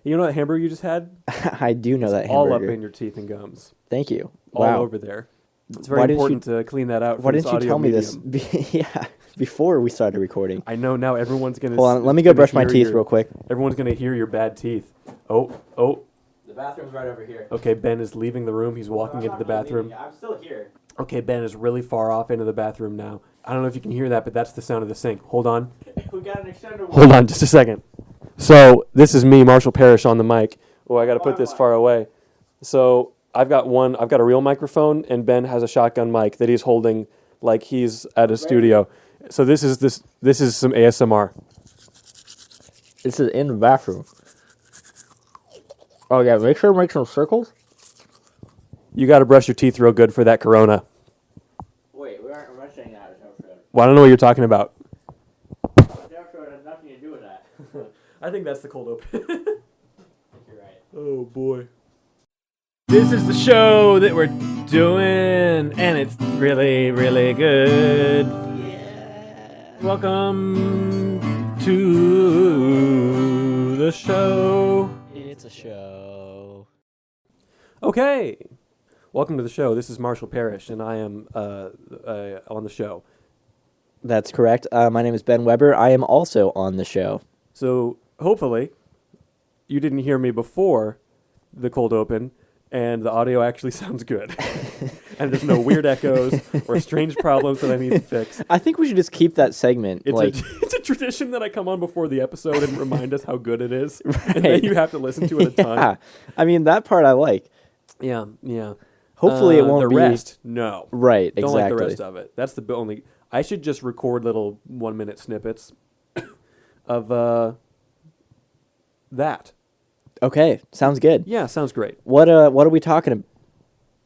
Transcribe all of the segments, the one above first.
You know that hamburger you just had? I do know that All up hamburger. in your teeth and gums. Thank you. All Wow. over there. It's very important to clean that out. Why For this didn't you audio tell me medium. this? Yeah, before we started recording. I know now everyone's going to... Hold on, let me go brush my teeth real quick. Everyone's going to hear your bad teeth. Oh. The bathroom's right over here. Okay, Ben is leaving the room. He's walking into the bathroom. I'm still here. Okay, Ben is really far off into the bathroom now. I don't know if you can hear that, but that's the sound of the sink. Hold on. We got an extender. Hold on just a second. So, this is me, Marshall Parrish, on the mic. Oh, I got to put this far away. So, I've got a real microphone, and Ben has a shotgun mic that he's holding like he's at a studio. So, this is some ASMR. This is in the bathroom. Oh, yeah, make sure to make some circles. You got to brush your teeth real good for that corona. Wait, we're not saying that. Well, I don't know what you're talking about. Has nothing to do with that. I think that's the cold open. You're right. Oh, boy. This is the show that we're doing, and it's really, really good. Yeah. Welcome to the show. It's a show. Okay. Welcome to the show. This is Marshall Parrish, and I am on the show. That's correct. My name is Ben Weber. I am also on the show. So, hopefully, you didn't hear me before the cold open, and the audio actually sounds good. And there's no weird echoes or strange problems that I need to fix. I think we should just keep that segment. It's a tradition that I come on before the episode and remind us how good it is. Right. And then you have to listen to it a ton. Yeah. I mean, that part I like. Yeah. Hopefully it won't the be... rest, no. Right, Don't exactly. like the rest of it. That's the only... I should just record little 1-minute snippets of that. Okay, sounds good. Yeah, sounds great. What are we talking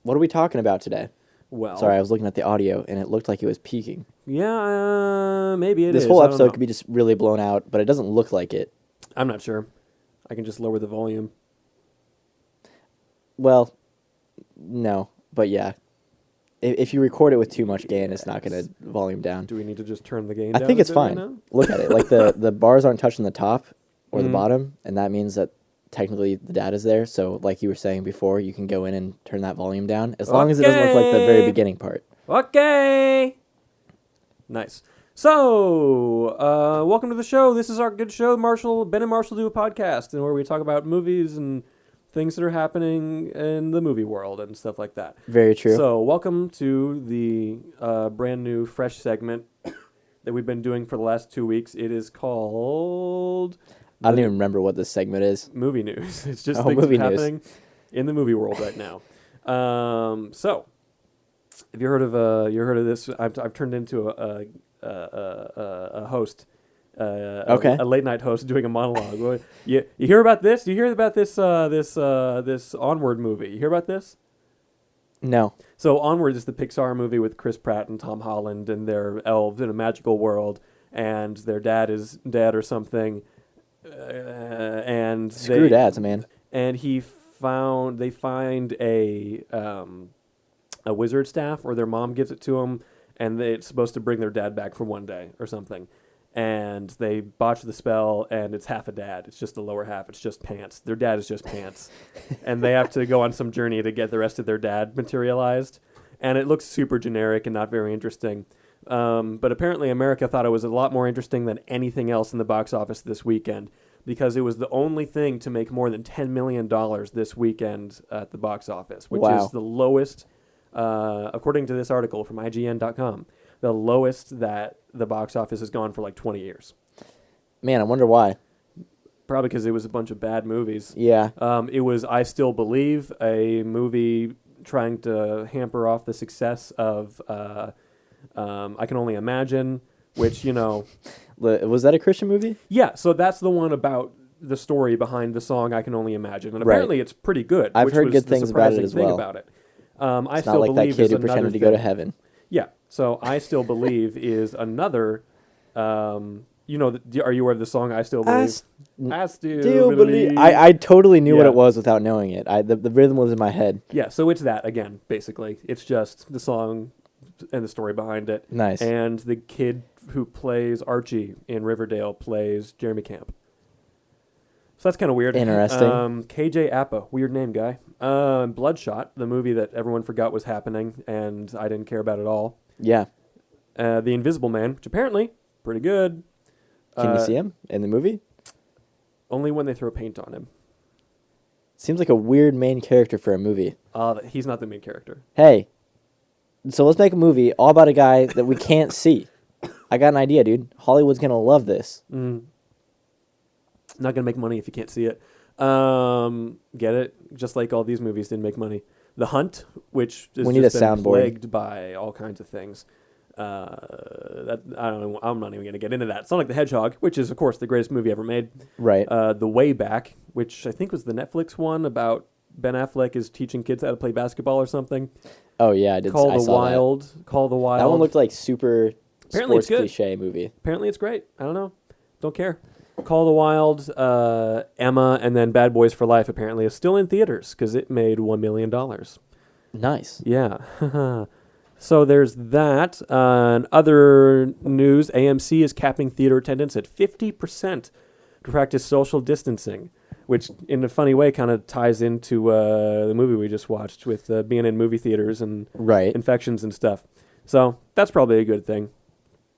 about today? Well... Sorry, I was looking at the audio, and it looked like it was peaking. Yeah, maybe it is. This whole episode could be just really blown out, but it doesn't look like it. I'm not sure. I can just lower the volume. Well, no, but yeah. If you record it with too much gain, it's not going to volume down. Do we need to just turn the gain I down? think it's a bit fine. right now? Look at it. Like the bars aren't touching the top or the bottom, and that means that technically the data's there. So like you were saying before, you can go in and turn that volume down as long as it doesn't look like the very beginning part. Okay. Nice. So, welcome to the show. This is our good show. Ben and Marshall do a podcast and where we talk about movies and things that are happening in the movie world and stuff like that. Very true. So, welcome to the brand new, fresh segment that we've been doing for the last 2 weeks. It is called... I don't even remember what this segment is. Movie news. It's just movie things news. happening in the movie world right now. So, have you heard of this? I've turned into a host. Okay. A late night host doing a monologue. You hear about this? You hear about this Onward movie? You hear about this? No. So Onward is the Pixar movie with Chris Pratt and Tom Holland, and they're elves in a magical world, and their dad is dead or something. And Screw dads, man. And they find a wizard staff, or their mom gives it to them, and it's supposed to bring their dad back for one day or something. And they botch the spell, and it's half a dad. It's just the lower half. It's just pants. Their dad is just pants. And they have to go on some journey to get the rest of their dad materialized. And it looks super generic and not very interesting. But apparently America thought it was a lot more interesting than anything else in the box office this weekend, because it was the only thing to make more than $10 million this weekend at the box office, which is the lowest, according to this article from IGN.com, the lowest that the box office has gone for like 20 years. Man, I wonder why. Probably because it was a bunch of bad movies. Yeah. It was I Still Believe, a movie trying to hamper off the success of I Can Only Imagine, which, you know... Was that a Christian movie? Yeah, so that's the one about the story behind the song I Can Only Imagine. And apparently it's pretty good. I've heard good things about it as well. About it. I it's Still not like Believe that kid is who pretended to go to heaven. Yeah, so I Still Believe is another... you know, are you aware of the song I Still Believe? I Still Believe. I totally knew what it was without knowing it. The rhythm was in my head. Yeah, so it's that again, basically. It's just the song and the story behind it. Nice. And the kid who plays Archie in Riverdale plays Jeremy Camp. So that's kind of weird. Interesting. KJ Apa, weird name, guy. Bloodshot, the movie that everyone forgot was happening, and I didn't care about at all. Yeah. The Invisible Man, which apparently pretty good. Can you see him in the movie? Only when they throw paint on him. Seems like a weird main character for a movie. He's not the main character. Hey, so let's make a movie all about a guy that we can't see. I got an idea, dude. Hollywood's going to love this. Not going to make money if you can't see it. Get it? Just like all these movies didn't make money. The Hunt, which is We need just a been soundboard. plagued by all kinds of things. That I don't know. I'm not even going to get into that. Sonic the Hedgehog, which is of course the greatest movie ever made. Right. The Way Back, which I think was the Netflix one about Ben Affleck is teaching kids how to play basketball or something. Oh, yeah. I Call the saw Wild. Call the Wild. That one looked like super Apparently it's sports good. cliche movie. Apparently it's great. I don't know. Don't care. Call the Wild, Emma, and then Bad Boys for Life apparently is still in theaters because it made $1 million. Nice. Yeah. So there's that. In other news, AMC is capping theater attendance at 50% to practice social distancing, which in a funny way kind of ties into the movie we just watched with being in movie theaters and Right. infections and stuff. So that's probably a good thing.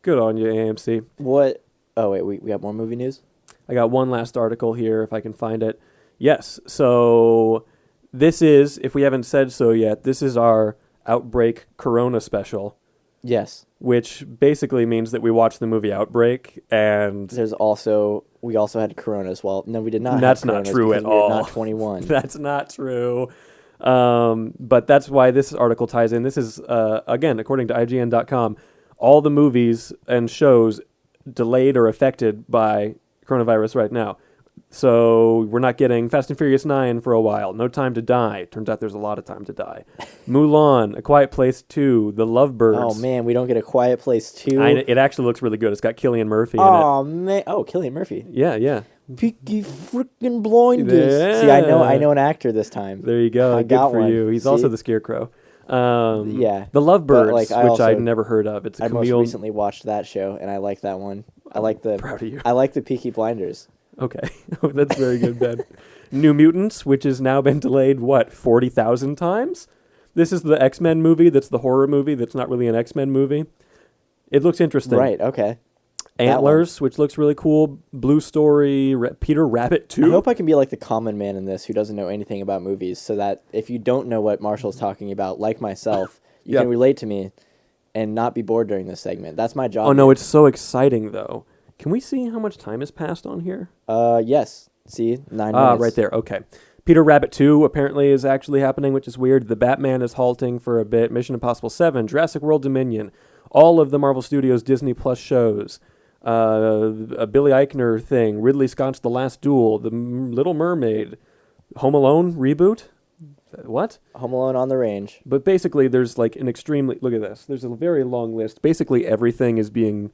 Good on you, AMC. What? Oh, wait. We got more movie news? I got one last article here if I can find it. Yes. So this is, if we haven't said so yet, this is our Outbreak Corona special, Yes. which basically means that we watched the movie Outbreak, and We also had Corona as well. No, we did not. That's have not Coronas true because at we were all. Not 21. that's not true. But that's why this article ties in. This is, again, according to IGN.com, all the movies and shows delayed or affected by coronavirus right now. So we're not getting Fast and Furious 9 for a while. No Time to Die. Turns out there's a lot of time to die. Mulan, A Quiet Place 2, The Lovebirds. Oh man, we don't get A Quiet Place 2. It actually looks really good. It's got Cillian Murphy in Oh man. Oh, Cillian Murphy. it. Yeah. Peaky freaking blinders. Yeah. See, I know an actor this time. There you go. I Good got for one. you. He's See? also the Scarecrow. Yeah. The Lovebirds, But, like, I which also- I'd never heard of. It's a I most Camille. recently watched that show, and I like that one. I like the Proud of you. I like the Peaky Blinders. Okay. That's very good, Ben. New Mutants, which has now been delayed, 40,000 times? This is the X-Men movie that's the horror movie that's not really an X-Men movie. It looks interesting. Right. Okay. Antlers, which looks really cool. Blue Story, Peter Rabbit 2. I hope I can be like the common man in this who doesn't know anything about movies, so that if you don't know what Marshall's talking about, like myself, you Yep. can relate to me and not be bored during this segment. That's my job. Oh, no, here. it's so exciting, though. Can we see how much time has passed on here? Yes. See, 9 minutes. Right there. Okay. Peter Rabbit 2 apparently is actually happening, which is weird. The Batman is halting for a bit. Mission Impossible 7, Jurassic World Dominion, all of the Marvel Studios Disney Plus shows, a Billy Eichner thing, Ridley Scott's The Last Duel, The Little Mermaid, Home Alone reboot. What? Home Alone on the Range. But basically, there's like an extremely... Look at this. There's a very long list. Basically, everything is being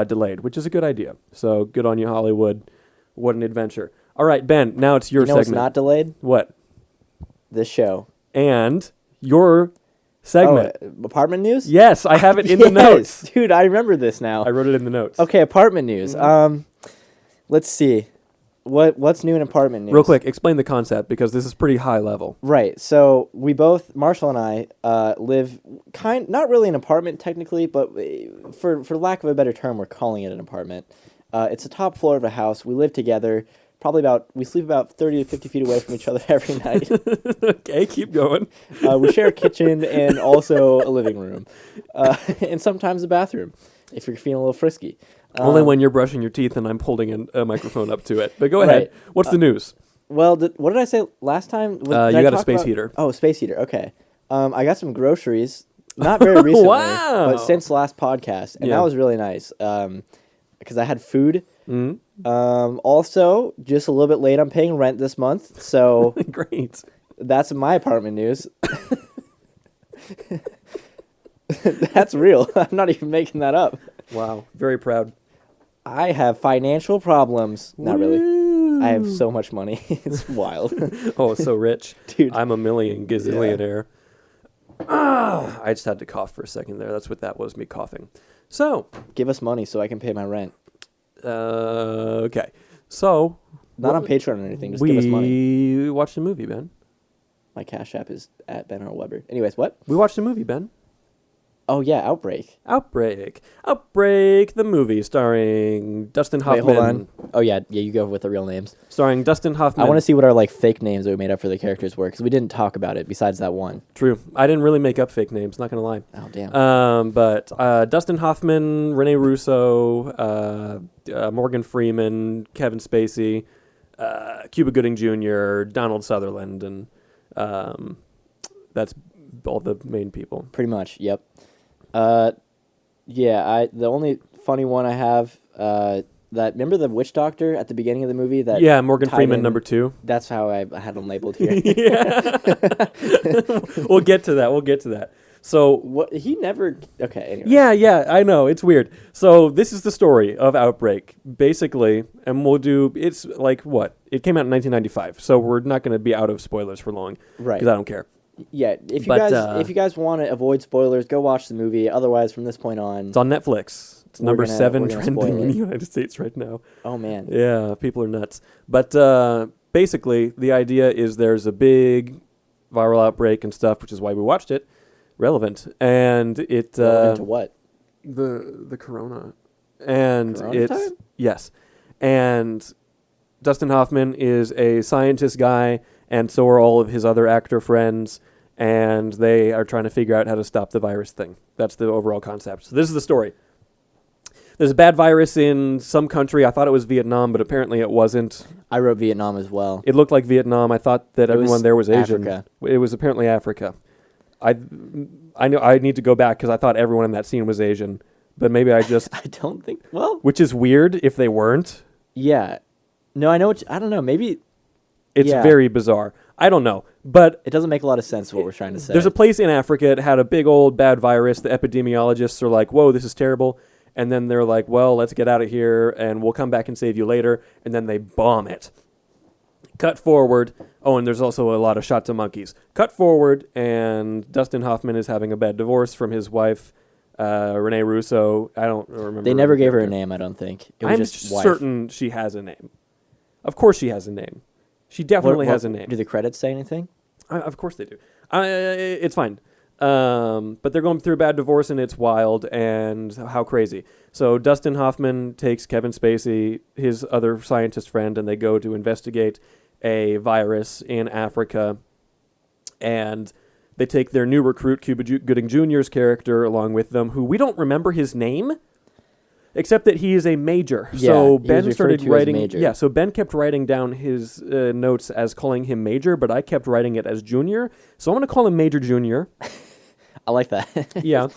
delayed, which is a good idea. So good on you, Hollywood. What an adventure. All right, Ben, now it's your You know segment. what's not delayed? What? This show. And your segment. Oh, apartment news? Yes, I have it in the notes. Dude, I remember this now. I wrote it in the notes. Okay, apartment news. Mm-hmm. Let's see. What's new in apartment news? Real quick, explain the concept because this is pretty high level. Right. So we both, Marshall and I, live not really an apartment technically, but for lack of a better term, we're calling it an apartment. It's the top floor of a house. We live together. We sleep about 30 to 50 feet away from each other every night. Okay, keep going. We share a kitchen and also a living room, and sometimes a bathroom if you're feeling a little frisky. Only when you're brushing your teeth and I'm holding a microphone up to it. But go ahead. Right. What's the news? Well, what did I say last time? You got a space heater. Oh, space heater. Okay. I got some groceries. Not very recently, Wow. but since last podcast, and Yeah. that was really nice. Because I had food. Mm-hmm. Also, just a little bit late on paying rent this month, so Great. that's my apartment news. That's real. I'm not even making that up. Wow. Very proud. I have financial problems. Not really. Woo. I have so much money. It's wild. Oh, so rich. Dude. I'm a million gazillionaire. I just had to cough for a second there. That's what that was, me coughing. So, Give us money so I can pay my rent. okay. So, Not on Patreon or anything. Just give us money. We watched a movie, Ben. My Cash App is at Ben R. Weber. Anyways, what? We watched a movie, Ben. Oh, yeah, Outbreak. Outbreak, the movie starring Dustin Hoffman. Wait, hold on. Oh, yeah, you go with the real names. Starring Dustin Hoffman. I want to see what our fake names that we made up for the characters were, because we didn't talk about it besides that one. True. I didn't really make up fake names, not going to lie. Oh, damn. But Dustin Hoffman, Rene Russo, Morgan Freeman, Kevin Spacey, Cuba Gooding Jr., Donald Sutherland, and that's all the main people. Pretty much, yep. The only funny one I have, remember the witch doctor at the beginning of the movie? Morgan Freeman, number 2. That's how I had him labeled here. Yeah. We'll get to that. So what he never okay. Anyways. Yeah, I know it's weird. So this is the story of Outbreak, basically, and it's like what it came out in 1995. So we're not going to be out of spoilers for long, right? Because I don't care. Yeah, if you guys want to avoid spoilers, go watch the movie. Otherwise, from this point on, it's on Netflix. It's number 7 trending in the United States right now. Oh man, yeah, people are nuts. But basically, the idea is there's a big viral outbreak and stuff, which is why we watched it. Relevant, and it relevant to what? The corona, and corona it's time? Yes, and Dustin Hoffman is a scientist guy, and so are all of his other actor friends, and they are trying to figure out how to stop the virus thing. That's the overall concept. So this is the story. There's a bad virus in some country. I thought it was Vietnam, but apparently it wasn't. I wrote Vietnam as well. It looked like Vietnam. I thought that everyone there was Asian. Africa. It was apparently Africa. I know I need to go back because I thought everyone in that scene was Asian, but maybe I just I don't think which is weird if they weren't. Yeah, no, I know. I don't know. Maybe it's very bizarre. I don't know, but it doesn't make a lot of sense what we're trying to say. There's a place in Africa that had a big old bad virus. The epidemiologists are like, "Whoa, this is terrible," and then they're like, "Well, let's get out of here, and we'll come back and save you later." And then they bomb it. Cut forward. Oh, and there's also a lot of shots of monkeys. Cut forward, and Dustin Hoffman is having a bad divorce from his wife, Rene Russo. I don't remember. They never gave her a name, I don't think. It was I'm just wife. certain she has a name. Of course she has a name. She definitely has a name. Do the credits say anything? Of course they do. It's fine. But they're going through a bad divorce, and it's wild, and how crazy. So Dustin Hoffman takes Kevin Spacey, his other scientist friend, and they go to investigate a virus in Africa, and they take their new recruit, Cuba Gooding Jr.'s character, along with them, who we don't remember his name, except that he is a major. Yeah, so he Ben was started referred to as writing. Major. Yeah, so Ben kept writing down his notes as calling him Major, but I kept writing it as Junior. So I'm going to call him Major Junior. I like that. Yeah,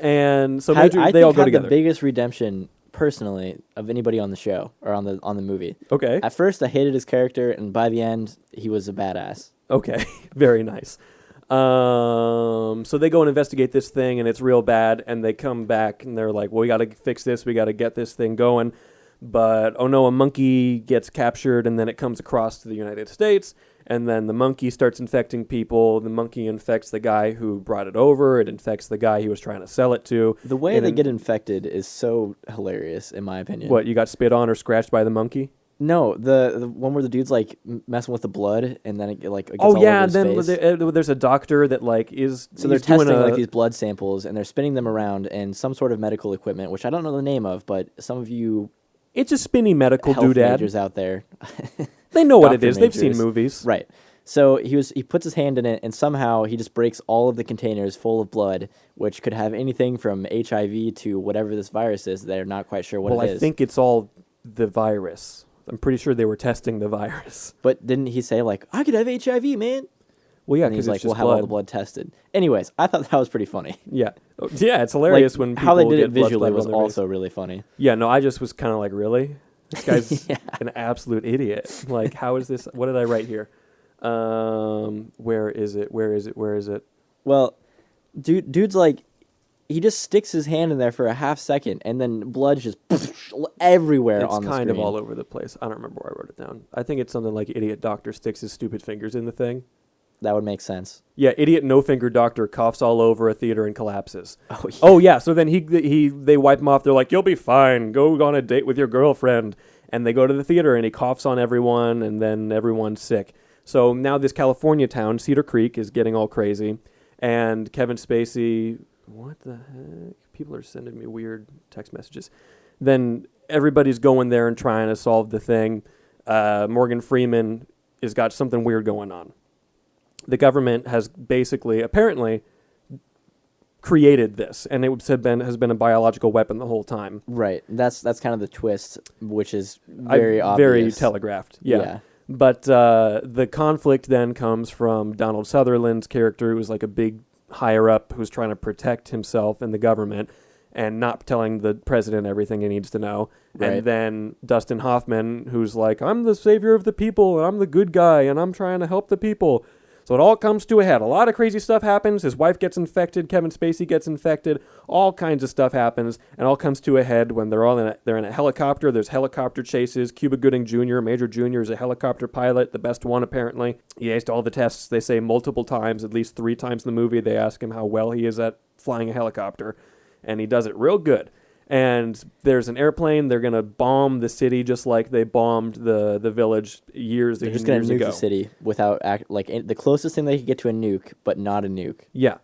and so Major, they all go together. The biggest redemption, personally, of anybody on the show or on the movie. Okay. At first, I hated his character, and by the end, he was a badass. Okay, very nice. So they go and investigate this thing, and it's real bad, and they come back, and they're like, well, we got to fix this, we got to get this thing going. But, oh no, a monkey gets captured, and then it comes across to the United States, and then the monkey starts infecting people. The monkey infects the guy who brought it over. It infects the guy he was trying to sell it to. The way they get infected is so hilarious, in my opinion. What, you got spit on or scratched by the monkey? No, the one where the dude's like messing with the blood, and then it gets oh all yeah, over his then face. there's a doctor that is. So they're testing these blood samples, and they're spinning them around in some sort of medical equipment, which I don't know the name of, but some of you, it's a spinny medical health doodad. majors out there, they know what it is. Majors. They've seen movies, right? So he puts his hand in it, and somehow he just breaks all of the containers full of blood, which could have anything from HIV to whatever this virus is. They're not quite sure what it is. Well, I think it's all the virus. I'm pretty sure they were testing the virus. But didn't he say, I could have HIV, man? Well, yeah, because he's like, we'll have all the blood tested. Anyways, I thought that was pretty funny. Yeah. Yeah, it's hilarious when people how they did get it visually was on their also really funny. Yeah, no, I just was kind of like, really? This guy's an absolute idiot. Like, how is this? What did I write here? Where is it? Well, dude's like, he just sticks his hand in there for a half second, and then blood just everywhere on the screen. It's kind of all over the place. I don't remember where I wrote it down. I think it's something like idiot doctor sticks his stupid fingers in the thing. That would make sense. Yeah, idiot no-finger doctor coughs all over a theater and collapses. Oh, yeah. Oh, yeah. So then they wipe him off. They're like, you'll be fine. Go on a date with your girlfriend. And they go to the theater, and he coughs on everyone, and then everyone's sick. So now this California town, Cedar Creek, is getting all crazy. And Kevin Spacey... What the heck? People are sending me weird text messages. Then everybody's going there and trying to solve the thing. Morgan Freeman has got something weird going on. The government has basically, apparently, created this, and it has been a biological weapon the whole time. Right. That's kind of the twist, which is very obvious. Very telegraphed. Yeah. But the conflict then comes from Donald Sutherland's character, who's like a big higher up who's trying to protect himself and the government and not telling the president everything he needs to know. Right. And then Dustin Hoffman, who's like, I'm the savior of the people, and I'm the good guy, and I'm trying to help the people. So it all comes to a head. A lot of crazy stuff happens. His wife gets infected. Kevin Spacey gets infected. All kinds of stuff happens, and all comes to a head when they're in a helicopter. There's helicopter chases. Cuba Gooding Jr., Major Jr. is a helicopter pilot, the best one apparently. He aced all the tests. They say multiple times, at least 3 times in the movie. They ask him how well he is at flying a helicopter, and he does it real good. And there's an airplane. They're going to bomb the city just like they bombed the village years ago. They're just going to nuke the city without, the closest thing they could get to a nuke, but not a nuke. Yeah.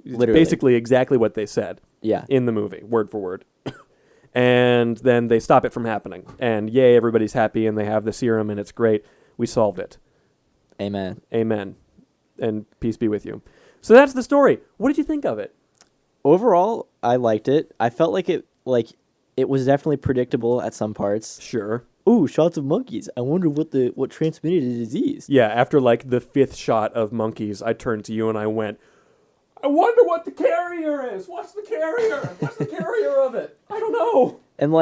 Literally. Basically exactly what they said in the movie, word for word. And then they stop it from happening. And yay, everybody's happy, and they have the serum, and it's great. We solved it. Amen. Amen. And peace be with you. So that's the story. What did you think of it? Overall, I liked it. I felt like it was definitely predictable at some parts. Sure. Ooh, shots of monkeys. I wonder what transmitted the disease. Yeah, after like the 5th shot of monkeys, I turned to you and I went, I wonder what the carrier is. What's the carrier? What's the carrier of it? I don't know. And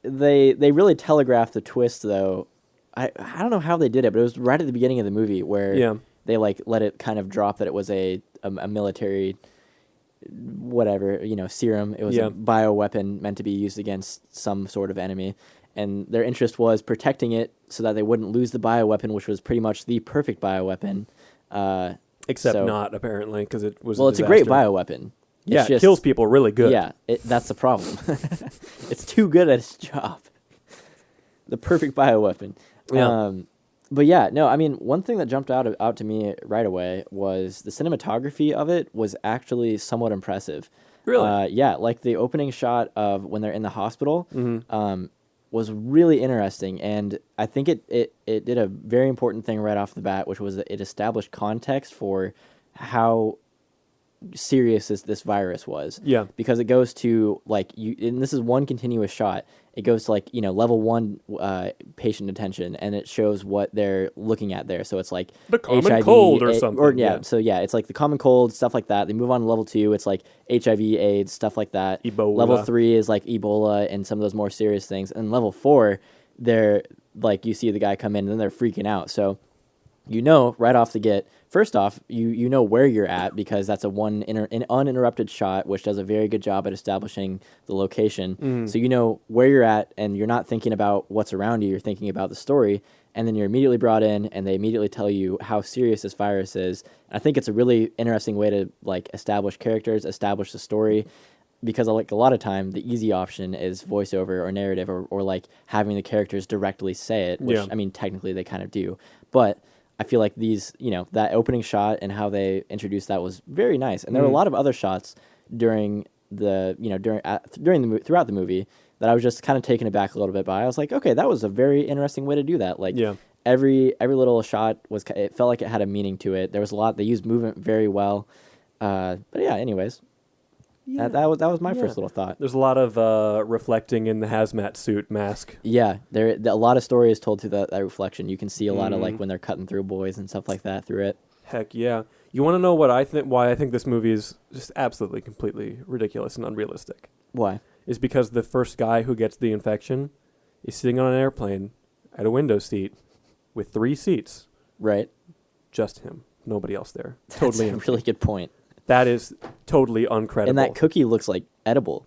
they really telegraphed the twist though. I don't know how they did it, but it was right at the beginning of the movie where they let it kind of drop that it was a military whatever, serum. It was a bioweapon meant to be used against some sort of enemy. And their interest was protecting it so that they wouldn't lose the bioweapon, which was pretty much the perfect bioweapon. Except not, apparently, because it was it's a great bioweapon. It kills people really good. Yeah, that's the problem. It's too good at its job. The perfect bioweapon. Yeah. But yeah, no, I mean, one thing that jumped out to me right away was the cinematography of it was actually somewhat impressive. Really? Yeah, like the opening shot of when they're in the hospital was really interesting, and I think it did a very important thing right off the bat, which was that it established context for how serious this virus was. Yeah. Because it goes to and this is one continuous shot. It goes to level 1 patient attention, and it shows what they're looking at there. So it's like the common HIV, cold or something. So it's like the common cold, stuff like that. They move on to level 2. It's like HIV, AIDS, stuff like that. Ebola. Level 3 is like Ebola and some of those more serious things. And level 4, they're you see the guy come in and then they're freaking out. So right off the get, first off, you know where you're at because that's an uninterrupted shot, which does a very good job at establishing the location. So you know where you're at, and you're not thinking about what's around you. You're thinking about the story, and then you're immediately brought in, and they immediately tell you how serious this virus is. I think it's a really interesting way to establish characters, establish the story. Because a lot of time, the easy option is voiceover or narrative or having the characters directly say it, which, I mean, technically they kind of do. But I feel like these, that opening shot and how they introduced that was very nice. And there were a lot of other shots throughout the movie that I was just kind of taken aback a little bit by. I was like, okay, that was a very interesting way to do that. Every little shot it felt like it had a meaning to it. There was a lot. They used movement very well. But yeah, anyways. Yeah. That was my first little thought. There's a lot of reflecting in the hazmat suit mask. Yeah, a lot of story is told through that reflection. You can see a lot of when they're cutting through boys and stuff like that through it. Heck yeah! You want to know why I think this movie is just absolutely, completely ridiculous and unrealistic? Why? Is because the first guy who gets the infection is sitting on an airplane at a window seat with 3 seats. Right. Just him. Nobody else there. Totally a really good point. That is totally uncredible. And that cookie looks like edible.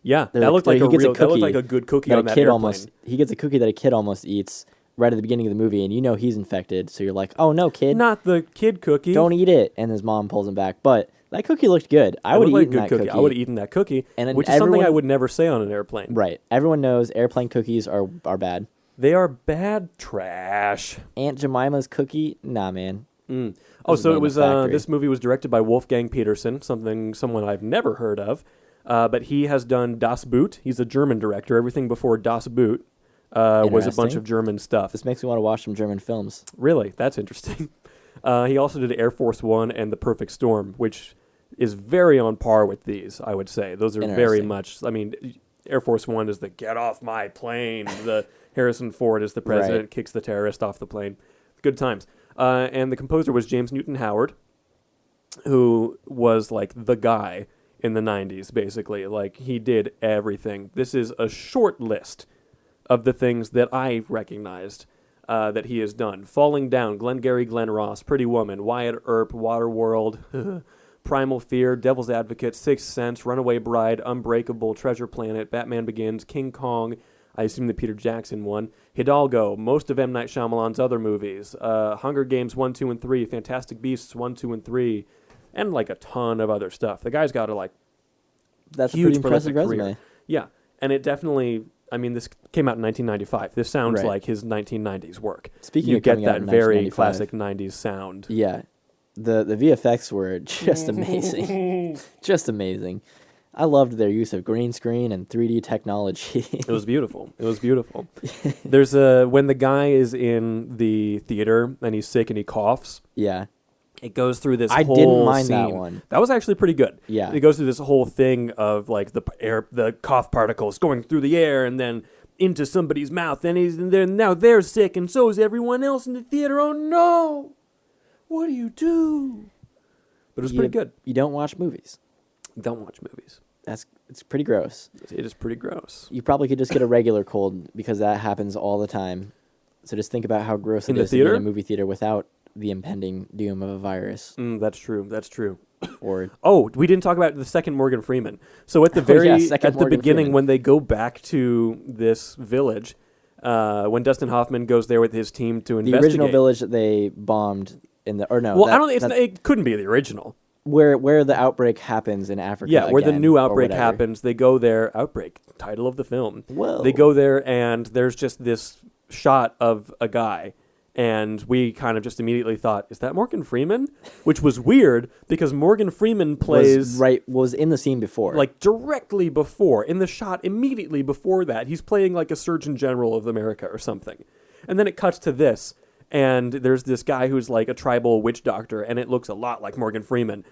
Yeah, that looked like a good cookie on that airplane. He gets a cookie that a kid almost eats right at the beginning of the movie, and he's infected, so you're like, oh no, kid. Not the kid cookie. Don't eat it. And his mom pulls him back. But that cookie looked good. I would have eaten that cookie. I would have eaten that cookie, which is something I would never say on an airplane. Right. Everyone knows airplane cookies are bad. They are bad trash. Aunt Jemima's Cookie? Nah, man. Oh, so made it in a was. factory. This movie was directed by Wolfgang Petersen, someone I've never heard of, but he has done Das Boot. He's a German director. Everything before Das Boot was a bunch Interesting. of German stuff. This makes me want to watch some German films. Really, that's interesting. He also did Air Force One and The Perfect Storm, which is very on par with these. I would say those are very Interesting. much. I mean, Air Force One is the get off my plane. The Harrison Ford is the president, Right. kicks the terrorist off the plane. Good times. And the composer was James Newton Howard, who was like the guy in the 90s, basically. Like, he did everything. This is a short list of the things that I recognized that he has done. Falling Down, Glengarry Glen Ross, Pretty Woman, Wyatt Earp, Waterworld, Primal Fear, Devil's Advocate, Sixth Sense, Runaway Bride, Unbreakable, Treasure Planet, Batman Begins, King Kong, I assume the Peter Jackson one, Hidalgo, most of M. Night Shyamalan's other movies, Hunger Games 1, 2, and 3, Fantastic Beasts 1, 2, and 3, and like a ton of other stuff. The guy's got a That's a huge pretty impressive prolific resume. career. Yeah, and it definitely, I mean, this came out in 1995. This sounds Right. like his 1990s work. Speaking You of get coming out that in very 1995. classic 90s sound. Yeah. The VFX were just amazing. Just amazing. I loved their use of green screen and 3D technology. It was beautiful. It was beautiful. There's when the guy is in the theater and he's sick and he coughs, Yeah. it goes through this I whole didn't mind scene. that one. That was actually pretty good. Yeah. It goes through this whole thing of like the cough particles going through the air and then into somebody's mouth, and then now they're sick and so is everyone else in the theater. Oh no. What do you do? But it was pretty good. You don't watch movies. Don't watch movies. It's pretty gross. It is pretty gross. You probably could just get a regular cold because that happens all the time. So just think about how gross In it the is to be in theater? a movie theater without the impending doom of a virus. That's true. That's true. Or Oh, we didn't talk about the second Morgan Freeman. So at the yeah, very second at the Morgan beginning, Freeman. when they go back to this village, when Dustin Hoffman goes there with his team to the investigate. original village that they bombed in the or no. Well, that- I don't. It's that- it couldn't be the original. where the outbreak happens in Africa. Yeah, where the again, new or outbreak whatever. happens, they go there. Outbreak, title of the film. Whoa. They go there, and there's just this shot of a guy, and we kind of just immediately thought, "Is that Morgan Freeman?" Which was weird because Morgan Freeman plays was in the scene before. like directly before, in the shot immediately before that. He's playing like a Surgeon General of America or something, and then it cuts to this. And there's this guy who's like a tribal witch doctor, and it looks a lot like Morgan Freeman.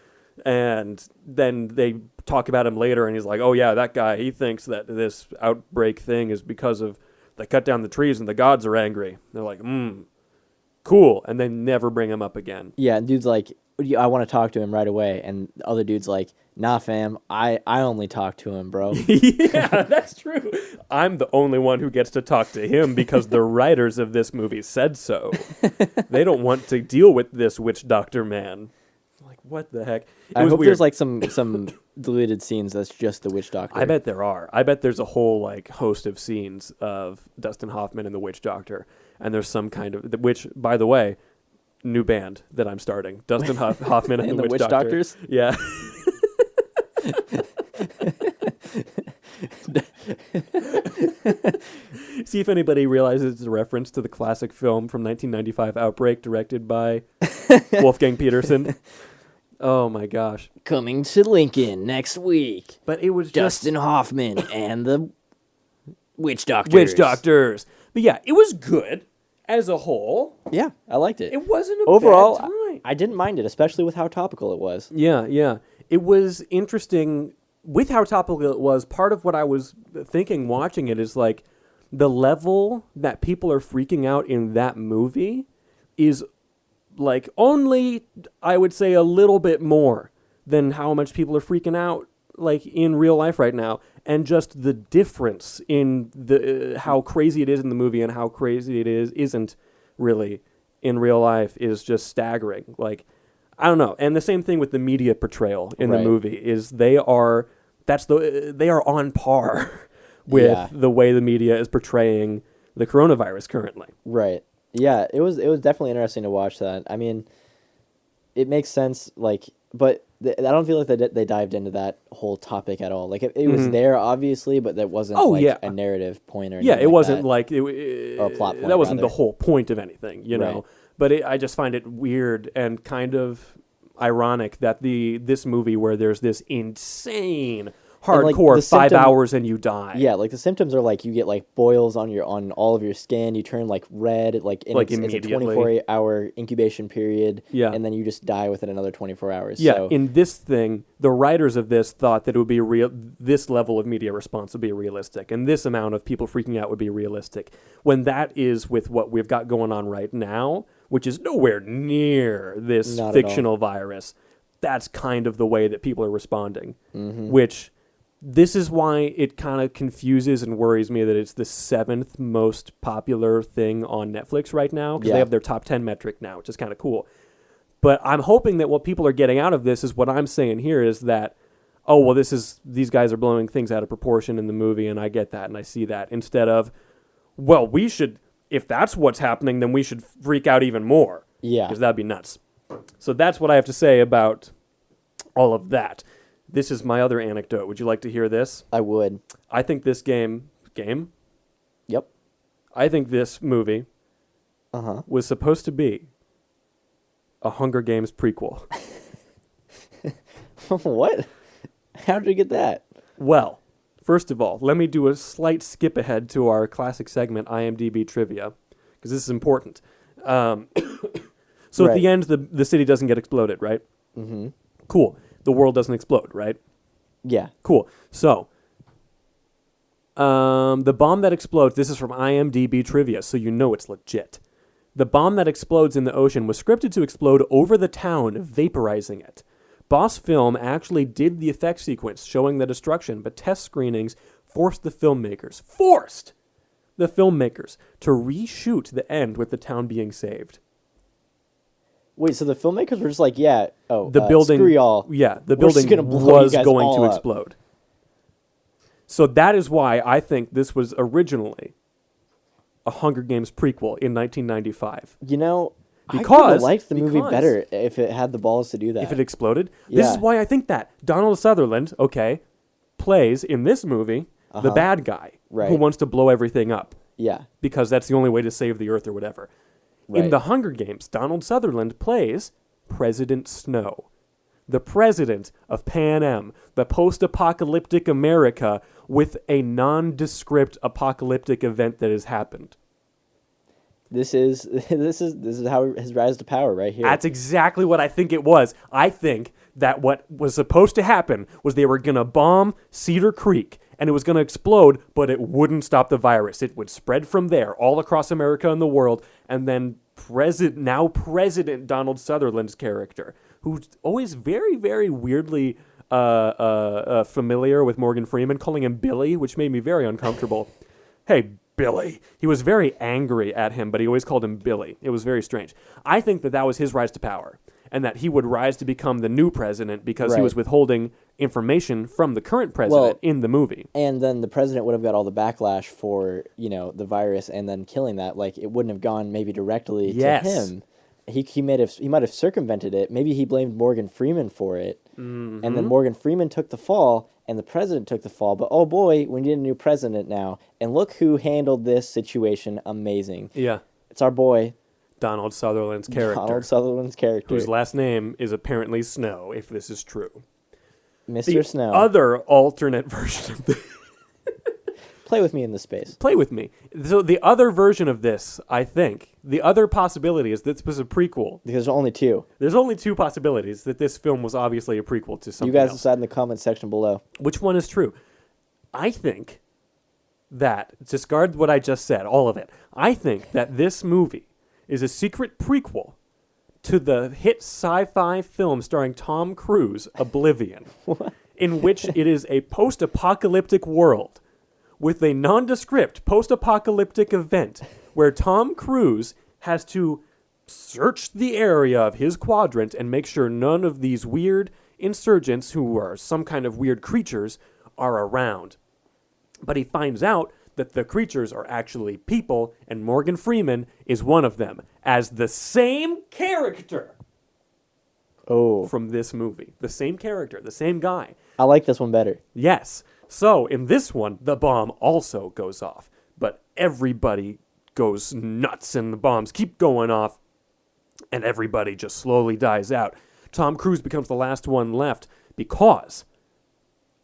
And then they talk about him later, and he's like, oh, yeah, that guy, he thinks that this outbreak thing is because of they cut down the trees and the gods are angry. They're like, cool. And they never bring him up again. yeah, and dude's like, I want to talk to him right away, and the other dude's like, nah, fam, I only talk to him, bro. Yeah, that's true. I'm the only one who gets to talk to him because the writers of this movie said so. They don't want to deal with this witch doctor man. Like, what the heck? It I was hope weird. there's like some deleted scenes that's just the witch doctor. I bet there are. I bet there's a whole like host of scenes of Dustin Hoffman and the Witch Doctor, and there's some kind of which, by the way, new band that I'm starting. Dustin Hoffman and, And the the Witch Witch Doctor. Doctors? Yeah. See if anybody realizes it's a reference to the classic film from 1995, Outbreak, directed by Wolfgang Petersen. Oh my gosh! Coming to Lincoln next week. But it was Dustin Hoffman and the Witch Doctors. Witch Doctors. But yeah, it was good as a whole. Yeah, I liked it. It wasn't a Overall, bad time. I didn't mind it, especially with how topical it was. Yeah. It was interesting with how topical it was. Part of what I was thinking watching it is like the level that people are freaking out in that movie is like only, I would say, a little bit more than how much people are freaking out like in real life right now. And just the difference in the how crazy it is in the movie and how crazy it isn't really in real life is just staggering. Like, I don't know. And the same thing with the media portrayal in the Right. movie is they are on par with Yeah. the way the media is portraying the coronavirus currently. Right. Yeah, it was definitely interesting to watch that. I mean, it makes sense, like, but I don't feel like they dived into that whole topic at all. Like it was there obviously, but that wasn't a narrative point or anything it wasn't that. like Or a plot point. That wasn't rather. the whole point of anything, you know. Right. But I just find it weird and kind of ironic that this movie where there's this insane hardcore the 5 hours and you die. Yeah, like the symptoms are like you get like boils on all of your skin. You turn like red. It's a 24-hour incubation period. Yeah. And then you just die within another 24 hours. Yeah. So. In this thing, the writers of this thought that it would be real. This level of media response would be realistic, and this amount of people freaking out would be realistic. When that is with what we've got going on right now, which is nowhere near this Not fictional virus. That's kind of the way that people are responding, Mm-hmm. which. This is why it kind of confuses and worries me that it's the 7th most popular thing on Netflix right now, because they have their top 10 metric now, which is kind of cool. But I'm hoping that what people are getting out of this is what I'm saying here is that, oh, well, these guys are blowing things out of proportion in the movie, and I get that, and I see that, instead of, well, we should, if that's what's happening, then we should freak out even more. Yeah. Because that'd be nuts. So that's what I have to say about all of that. This is my other anecdote. Would you like to hear this? I would. I think this game? Yep. I think this movie was supposed to be a Hunger Games prequel. What? How did you get that? Well, first of all, let me do a slight skip ahead to our classic segment, IMDb Trivia, because this is important. So at the end, the city doesn't get exploded, right? Mm-hmm. Cool. The world doesn't explode, right? Yeah. Cool. So, the bomb that explodes, this is from IMDb Trivia, so you know it's legit. The bomb that explodes in the ocean was scripted to explode over the town, vaporizing it. Boss Film actually did the effect sequence showing the destruction, but test screenings forced the filmmakers to reshoot the end with the town being saved. Wait, so the filmmakers were just like, the building, screw y'all. Yeah, the We're just building gonna blow was you guys going all to up. explode. So that is why I think this was originally a Hunger Games prequel in 1995. You know, I Because- could have liked the movie because- better if it had the balls to do that. If it exploded, this is Yeah. why I think that Donald Sutherland, plays in this movie the bad guy Right. who wants to blow everything up Yeah. because that's the only way to save the Earth or whatever. In Right. the Hunger Games, Donald Sutherland plays President Snow, the president of Pan Am, the post-apocalyptic America with a nondescript apocalyptic event that has happened. This is how his rise to power right here. That's exactly what I think it was. I think that what was supposed to happen was they were going to bomb Cedar Creek, and it was going to explode, but it wouldn't stop the virus. It would spread from there all across America and the world, and then President Donald Sutherland's character, who's always very, very weirdly familiar with Morgan Freeman, calling him Billy, which made me very uncomfortable. Hey, Billy. He was very angry at him, but he always called him Billy. It was very strange. I think that was his rise to power, and that he would rise to become the new president because he Right. was withholding information from the current president in the movie. And then the president would have got all the backlash for, the virus and then killing that. Like, it wouldn't have gone maybe directly Yes. to him. He might have circumvented it. Maybe he blamed Morgan Freeman for it. Mm-hmm. And then Morgan Freeman took the fall, and the president took the fall. But, oh boy, we need a new president now. And look who handled this situation amazing. Yeah. It's our boy, Donald Sutherland's character. Donald Sutherland's character. Whose last name is apparently Snow, if this is true. Mr. The Snow. other alternate version of this. Play with me in the space. Play with me. So the other version of this, I think, the other possibility is that this was a prequel. Because there's only two. There's only two possibilities that this film was obviously a prequel to something You guys else. decide in the comment section below. Which one is true? I think that, discard what I just said, all of it. I think that this movie is a secret prequel to the hit sci-fi film starring Tom Cruise, Oblivion, in which it is a post-apocalyptic world with a nondescript post-apocalyptic event where Tom Cruise has to search the area of his quadrant and make sure none of these weird insurgents, who are some kind of weird creatures, are around. But he finds out that the creatures are actually people, and Morgan Freeman is one of them, as the same character Oh, from this movie. The same character, the same guy. I like this one better. Yes. So in this one, the bomb also goes off, but everybody goes nuts and the bombs keep going off and everybody just slowly dies out. Tom Cruise becomes the last one left because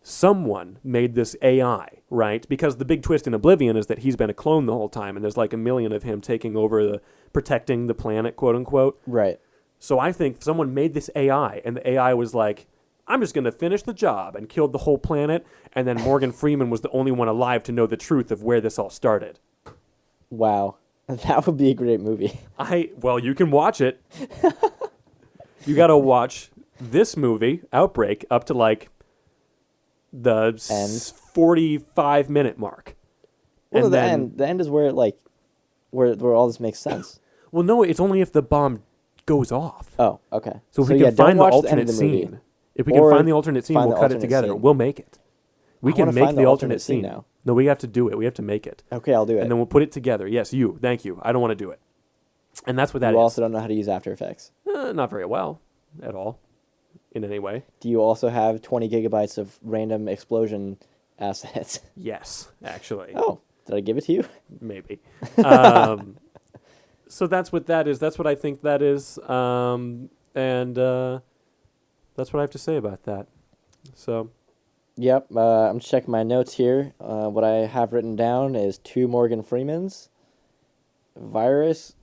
someone made this AI, right? Because the big twist in Oblivion is that he's been a clone the whole time and there's like a million of him taking over protecting the planet, quote unquote. Right. So I think someone made this AI and the AI was like, I'm just going to finish the job, and killed the whole planet. And then Morgan Freeman was the only one alive to know the truth of where this all started. Wow. That would be a great movie. Well, you can watch it. You got to watch this movie, Outbreak, up to like the 45-minute mark. Well, and the then, end. The end is where it like, where all this makes sense. Well, no, it's only if the bomb goes off. Oh, okay. So if we can find the alternate the movie. scene, if we can find the alternate scene, we'll cut it together. Scene. We'll make it. We can make the alternate scene now. No, we have to do it. We have to make it. Okay, I'll do it. And then we'll put it together. Yes, you. Thank you. I don't want to do it. And that's what that is. You also don't know how to use After Effects. Not very well at all, in any way. Do you also have 20 gigabytes of random explosion assets? Yes, actually. Oh, did I give it to you? Maybe. So that's what that is. That's what I think that is. And that's what I have to say about that. So. Yep, I'm just checking my notes here. What I have written down is 2 Morgan Freemans. Virus.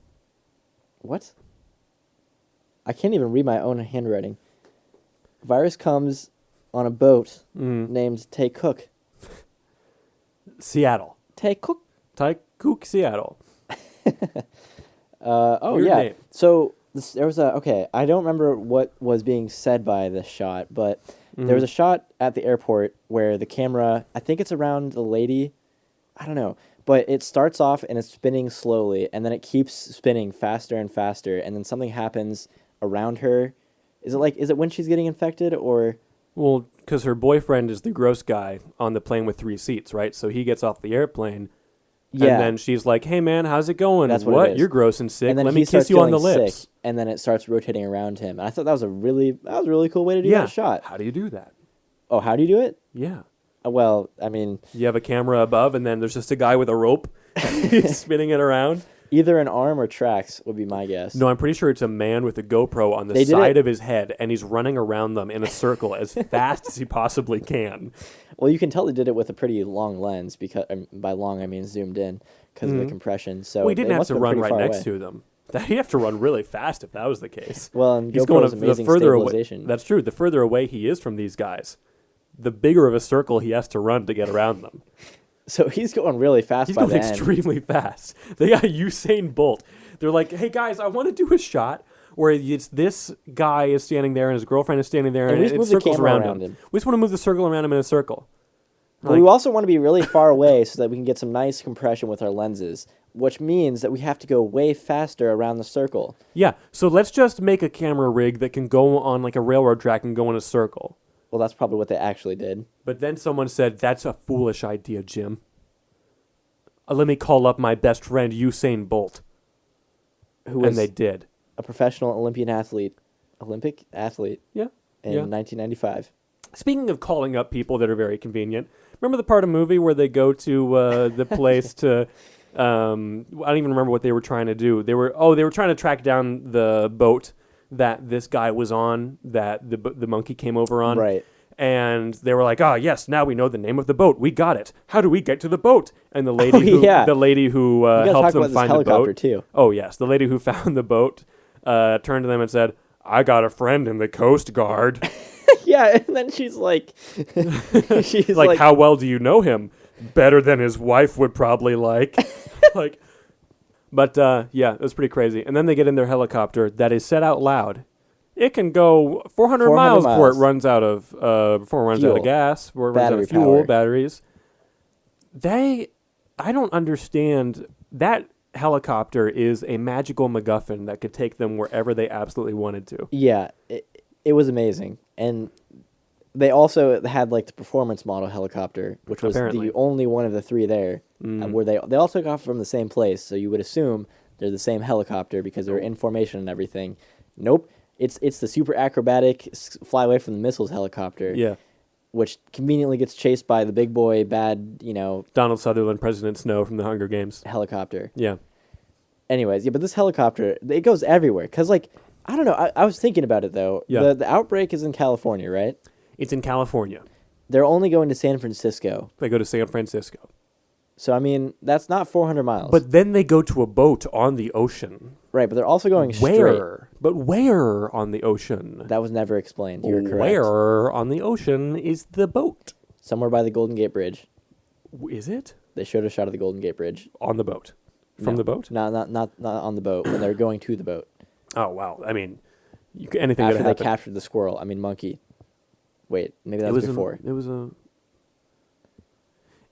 What? I can't even read my own handwriting. Virus comes on a boat named Tay Cook. Seattle. Tay Cook? Tay Cook, Seattle. Oh, Weird yeah. name. So there was okay, I don't remember what was being said by this shot, but there was a shot at the airport where the camera, I think it's around the lady, I don't know, but it starts off and it's spinning slowly, and then it keeps spinning faster and faster, and then something happens around her. Is it when she's getting infected, or? Well, because her boyfriend is the gross guy on the plane with 3 seats, right? So he gets off the airplane, and then she's like, "Hey, man, how's it going? That's what it is. You're gross and sick. And then Let he me starts kiss you on the feeling lips." sick, and then it starts rotating around him. And I thought that was a really cool way to do that shot. How do you do that? Oh, how do you do it? Yeah. Well, I mean, You have a camera above, and then there's just a guy with a rope spinning it around. either an arm or tracks would be my guess. No, I'm pretty sure it's a man with a GoPro on the side of his head, and he's running around them in a circle as fast as he possibly can. Well, you can tell they did it with a pretty long lens, because by long I mean zoomed in, because of the compression. So Well, he didn't it have must to been run pretty right far next away. to them. He'd have to run really fast if that was the case. Well, and He's GoPro's going amazing the further away. stabilization. That's true. The further away he is from these guys, the bigger of a circle he has to run to get around them. So he's going really fast He's by going the end. extremely fast. They got Usain Bolt. They're like, "Hey guys, I want to do a shot where it's this guy is standing there and his girlfriend is standing there, And and we just it move the circles camera around around him. him. We just want to move the circle around him in a circle." But we also want to be really far away so that we can get some nice compression with our lenses, which means that we have to go way faster around the circle. Yeah, so let's just make a camera rig that can go on like a railroad track and go in a circle. Well, that's probably what they actually did. But then someone said, "That's a foolish idea, Jim. Let me call up my best friend Usain Bolt." Who was And they did. a professional Olympic athlete Yeah. in Yeah. 1995. Speaking of calling up people that are very convenient, remember the part of the movie where they go to the place to... I don't even remember what they were trying to do. They were trying to track down the boat that this guy was on, that the monkey came over on. Right. And they were like, "Ah, yes, now we know the name of the boat. We got it. How do we get to the boat?" And the lady who yeah. the lady who We gotta helped talk them about this find the helicopter boat. too. Oh yes, the lady who found the boat turned to them and said, "I got a friend in the Coast Guard." Yeah, and then she's like, she's like, "How well do you know him?" "Better than his wife would probably like." But yeah, it was pretty crazy. And then they get in their helicopter that is said out loud. It can go 400 miles before it runs out of gas, before it runs out of fuel, batteries. I don't understand. That helicopter is a magical MacGuffin that could take them wherever they absolutely wanted to. Yeah, it was amazing. And they also had like the performance model helicopter, which was the only one of the 3 there, where they all took off from the same place. So you would assume they're the same helicopter because they were in formation and everything. Nope. It's the super acrobatic fly away from the missiles helicopter. Yeah. Which conveniently gets chased by the big boy bad, Donald Sutherland, President Snow from the Hunger Games. helicopter. Yeah. Anyways, yeah, but this helicopter, it goes everywhere. Because, like, I don't know. I was thinking about it, though. Yeah. The outbreak is in California, right? It's in California. They're only going to San Francisco. They go to San Francisco. So, I mean, that's not 400 miles. But then they go to a boat on the ocean. Right, but they're also going straight. Where? But where on the ocean? That was never explained. You're correct. Where on the ocean is the boat? Somewhere by the Golden Gate Bridge. Is it? They showed a shot of the Golden Gate Bridge. On the boat. From No, the boat? Not on the boat, when they're going to the boat. Oh, wow. I mean, anything After could they happen. captured the squirrel. I mean, monkey. Wait, maybe that was before.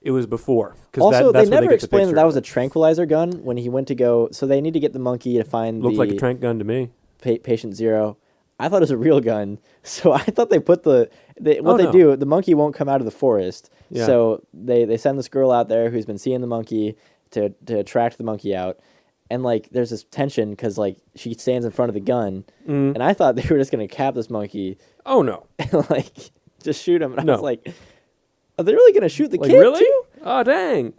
It was before. Also, that's they where never get the explained picture that of was a it. tranquilizer gun when he went to go. So they need to get the monkey to find Looked the like a trank gun to me. patient zero. I thought it was a real gun, so I thought they put what they no. do. The monkey won't come out of the forest, Yeah. so they send this girl out there who's been seeing the monkey to track the monkey out, and like there's this tension because like she stands in front of the gun, and I thought they were just gonna cap this monkey Oh, no. and like just shoot him, and No. I was like, are they really gonna shoot the Like, kid really? too? Oh, dang.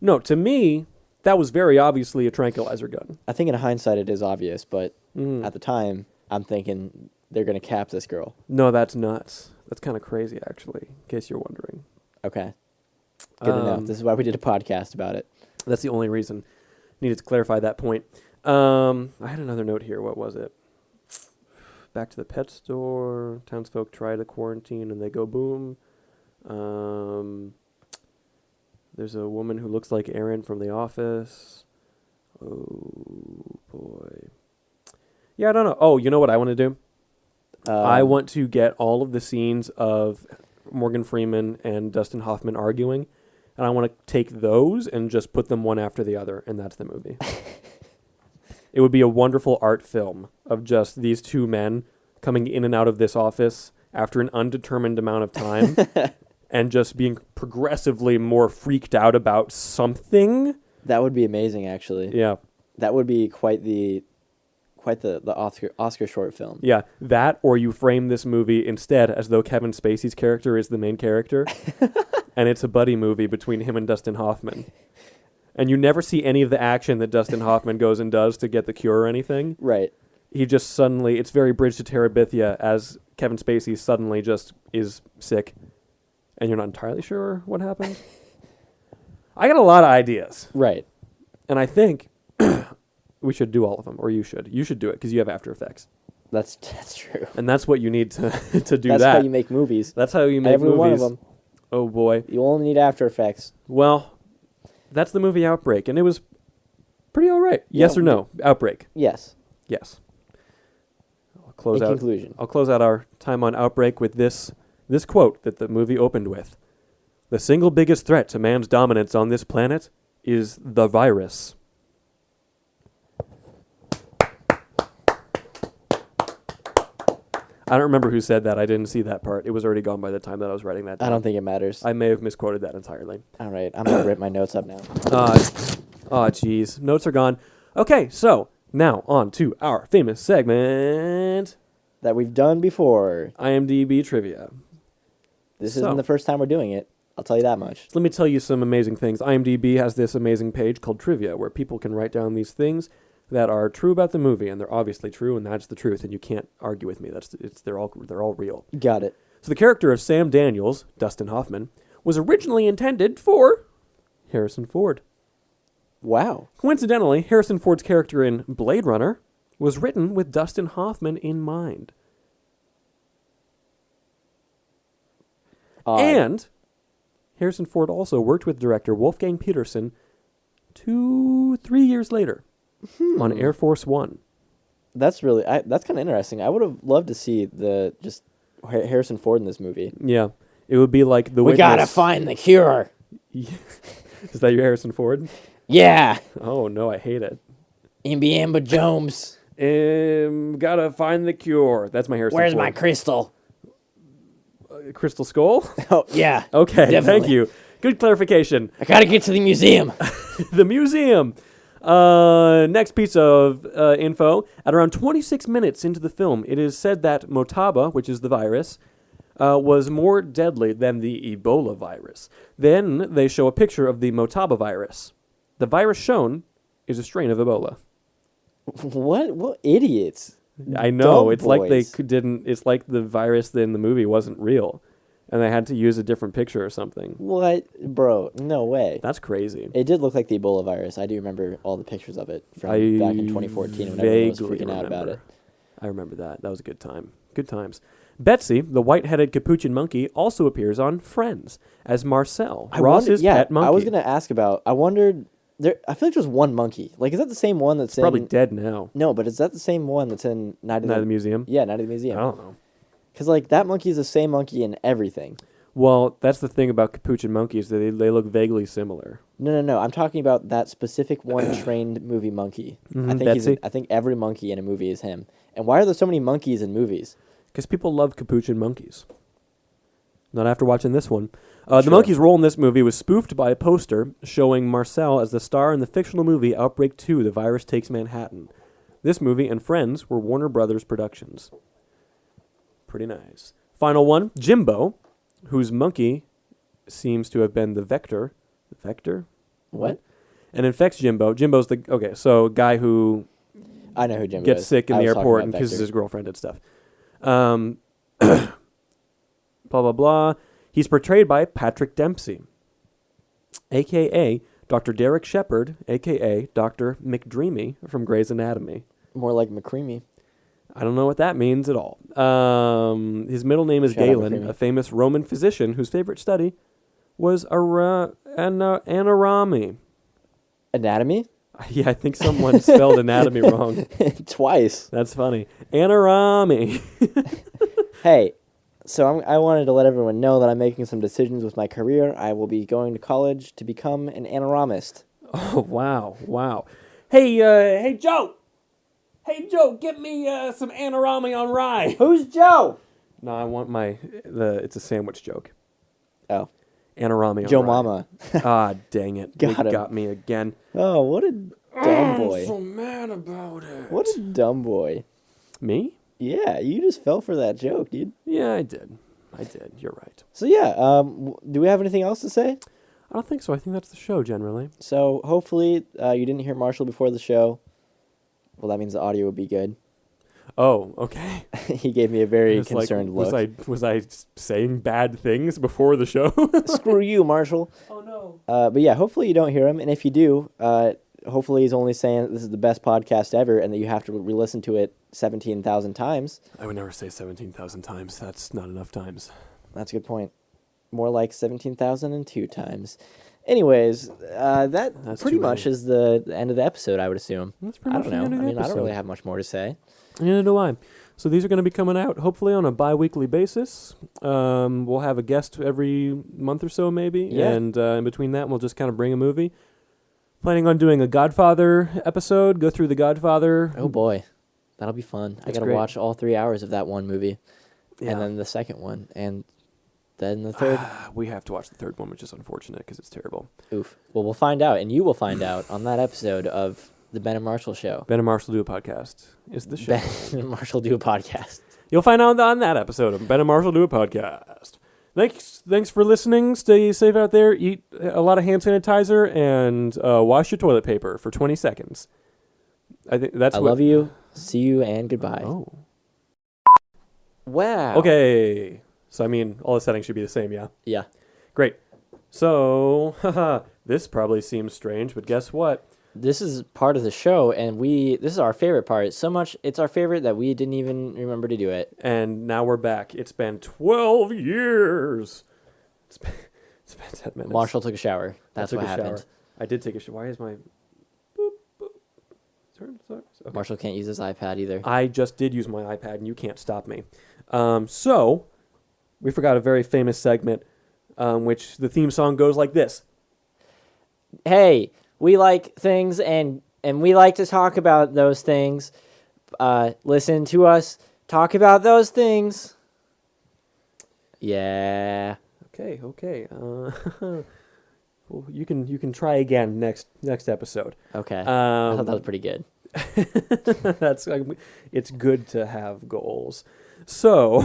No, to me, that was very obviously a tranquilizer gun. I think in hindsight it is obvious, but at the time I'm thinking they're gonna cap this girl. No, that's nuts. That's kind of crazy, actually, in case you're wondering. Okay, good enough. This is why we did a podcast about it. That's the only reason. Needed to clarify that point. I had another note here. What was it? Back to the pet store. Townsfolk try to quarantine and they go boom. There's a woman who looks like Erin from The Office. Oh, boy. Yeah, I don't know. Oh, you know what I want to do? I want to get all of the scenes of Morgan Freeman and Dustin Hoffman arguing, and I want to take those and just put them one after the other, and that's the movie. It would be a wonderful art film of just these two men coming in and out of this office after an undetermined amount of time and just being progressively more freaked out about something. That would be amazing, actually. Yeah. That would be quite the Oscar short film. Yeah, that, or you frame this movie instead as though Kevin Spacey's character is the main character, and it's a buddy movie between him and Dustin Hoffman. And you never see any of the action that Dustin Hoffman goes and does to get the cure or anything. Right. He just suddenly, it's very Bridge to Terabithia, as Kevin Spacey suddenly just is sick, and you're not entirely sure what happened. I got a lot of ideas. Right. And I think we should do all of them, or you should. You should do it, because you have After Effects. That's true. And that's what you need to do. That's that. how you make movies. That's how you make Every movies. one of them. Oh, boy. You only need After Effects. Well, that's the movie Outbreak, and it was pretty all right. Yes Yeah, or no? Outbreak. Yes. Yes. I'll Conclusion. I'll close out our time on Outbreak with this quote that the movie opened with. The single biggest threat to man's dominance on this planet is the virus. I don't remember who said that. I didn't see that part. It was already gone by the time that I was writing that down. I don't think it matters. I may have misquoted that entirely. All right. I'm going to rip my notes up now. Jeez. Notes are gone. Okay, so now on to our famous segment, That we've done before. IMDb Trivia. This So- isn't the first time we're doing it. I'll tell you that much. Let me tell you some amazing things. IMDb has this amazing page called Trivia, where people can write down these things that are true about the movie, and they're obviously true, and that's the truth, and you can't argue with me. They're all real. Got it. So the character of Sam Daniels, Dustin Hoffman, was originally intended for Harrison Ford. Wow. Coincidentally, Harrison Ford's character in Blade Runner was written with Dustin Hoffman in mind. Odd. And Harrison Ford also worked with director Wolfgang Peterson 2-3 years later on Air Force One. That's that's kind of interesting. I would have loved to see just Harrison Ford in this movie. Yeah. It would be like the We Witness. gotta find the cure. Is that your Harrison Ford? Yeah. Oh, no, I hate it. Imbiamba Jones. Gotta find the cure. That's my Harrison Where's Ford. my crystal? Crystal Skull? Oh, yeah. Okay, Definitely. thank you. Good clarification. I gotta get to the museum. The museum. Next piece of info. At around 26 minutes into the film, it is said that Motaba, which is the virus, was more deadly than the Ebola virus. Then they show a picture of the Motaba virus. The virus shown is a strain of Ebola. What idiots? I know. Dumb It's like they boys. didn't. It's like the virus in the movie wasn't real, and they had to use a different picture or something. What, bro? No way. That's crazy. It did look like the Ebola virus. I do remember all the pictures of it from back in 2014 when everyone was freaking out about it. I remember that. That was a good time. Good times. Betsy, the white-headed capuchin monkey, also appears on Friends as Marcel, Ross's pet monkey. I was gonna ask about. I wondered. I feel like there's one monkey. Like, is that the same one that's Probably dead now. No, but is that the same one that's in Night of the Museum? Yeah, Night of the Museum. I don't know. Because, like, that monkey is the same monkey in everything. Well, that's the thing about capuchin monkeys. They look vaguely similar. No. I'm talking about that specific one trained movie monkey. Mhm, I think Betsy? I think every monkey in a movie is him. And why are there so many monkeys in movies? Because people love capuchin monkeys. Not after watching this one. The Sure. monkey's role in this movie was spoofed by a poster showing Marcel as the star in the fictional movie Outbreak 2, The Virus Takes Manhattan. This movie and Friends were Warner Brothers productions. Pretty nice. Final one, Jimbo, whose monkey seems to have been the vector. The vector? What? And infects Jimbo. Jimbo's the... Okay, so guy who I know who Jimbo gets is. sick in I the was talking airport about and kisses Vector. his girlfriend and stuff. Blah, blah, blah. He's portrayed by Patrick Dempsey, a.k.a. Dr. Derek Shepard, a.k.a. Dr. McDreamy from Grey's Anatomy. More like McCreamy. I don't know what that means at all. His middle name is Shout out Galen, McCreamy. a famous Roman physician whose favorite study was anatomy. Anatomy? Yeah, I think someone spelled anatomy wrong. Twice. That's funny. Anatomy. Hey, so I wanted to let everyone know that I'm making some decisions with my career. I will be going to college to become an anatomist. Oh, wow. Hey, Joe. Hey, Joe, get me some anorami on rye. Who's Joe? No, I want it's a sandwich joke. Oh. Anorami on Joe rye. Mama. Ah, dang it. Got him. Got me again. Oh, what a dumb boy. I'm so mad about it. What a dumb boy. Me? Yeah, you just fell for that joke, dude. Yeah, I did. You're right. So yeah, do we have anything else to say? I don't think so. I think that's the show generally. So hopefully you didn't hear Marshall before the show. Well, that means the audio would be good. Oh, okay. He gave me a very It's like, concerned look. Was I saying bad things before the show? Screw you, Marshall. Oh no. But yeah, hopefully you don't hear him, and if you do, hopefully he's only saying that this is the best podcast ever, and that you have to re-listen to it 17,000 times. I would never say 17,000 times. That's not enough times. That's a good point. More like 17,002 times. Anyways, that's pretty too much many. is the end of the episode, I would assume. That's pretty I much don't know. the end of I the mean, I don't episode. really have much more to say. Neither do I. So these are going to be coming out hopefully on a bi-weekly basis. We'll have a guest every month or so maybe. Yeah. And in between that, we'll just kind of bring a movie. Planning on doing a Godfather episode, go through the Godfather. Oh boy, that'll be fun. I That's gotta great. watch all 3 hours of that one movie, Yeah. and then the second one, and then the third. We have to watch the third one, which is unfortunate because it's terrible. Oof. Well, we'll find out, and you will find out on that episode of the Ben and Marshall Show. Ben and Marshall Do a Podcast is the show. Ben and Marshall do a podcast. You'll find out on that episode of Ben and Marshall Do a Podcast. Thanks for listening. Stay safe out there. Eat a lot of hand sanitizer and wash your toilet paper for 20 seconds. I think that's I what... love you. See you, and goodbye. Oh. Wow. Okay. So, I mean, all the settings should be the same, yeah? Yeah. Great. So, this probably seems strange, but guess what? This is part of the show, and this is our favorite part. So much, it's our favorite that we didn't even remember to do it. And now we're back. It's been 12 years. It's been 10 minutes. Marshall took a shower. That's I took what a happened. shower. I did take a shower. Why is my... Boop, boop. Okay. Marshall can't use his iPad either. I just did use my iPad, and you can't stop me. So, we forgot a very famous segment, which the theme song goes like this. Hey, we like things, and we like to talk about those things. Listen to us talk about those things. Yeah. Okay. Well, you can try again next episode. Okay. I thought that was pretty good. That's it's good to have goals. So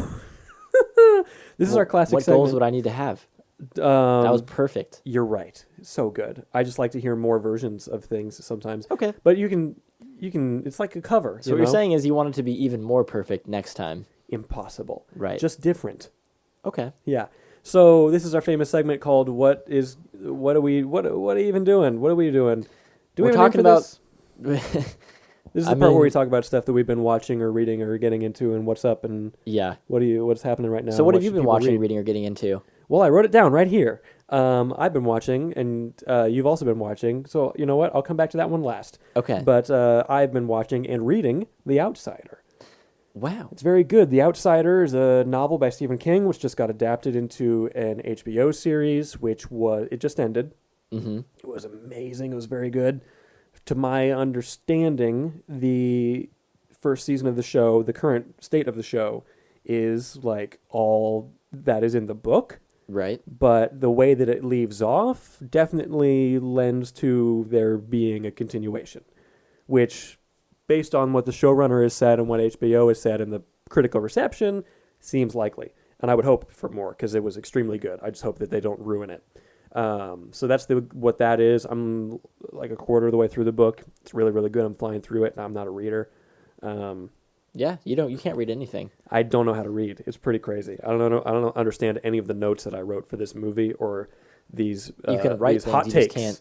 this is our classic What segment. goals would I need to have? That was perfect. You're right. So good. I just like to hear more versions of things sometimes. Okay. But you can. It's like a cover. So what you're saying is you want it to be even more perfect next time. Impossible. Right. Just different. Okay. Yeah. So this is our famous segment called what are you even doing? What are we doing? Do we We're have a name talking for about. this? This is the part where we talk about stuff that we've been watching or reading or getting into and what's up and Yeah. what's happening right now. So what have you should been people watching, read? reading, or getting into? Well, I wrote it down right here. I've been watching, and you've also been watching. So you know what? I'll come back to that one last. Okay. But I've been watching and reading The Outsider. Wow. It's very good. The Outsider is a novel by Stephen King, which just got adapted into an HBO series, it just ended. Mm-hmm. It was amazing. It was very good. To my understanding, the first season of the show, the current state of the show, is like all that is in the book. Right. But the way that it leaves off definitely lends to there being a continuation, which, based on what the showrunner has said and what HBO has said and the critical reception, seems likely. And I would hope for more because it was extremely good. I just hope that they don't ruin it. So that's what that is. I'm like a quarter of the way through the book. It's really, really good. I'm flying through it, and I'm not a reader. Yeah, you can't read anything. I don't know how to read. It's pretty crazy. I don't understand any of the notes that I wrote for this movie or these You can write these things, hot you takes. just can't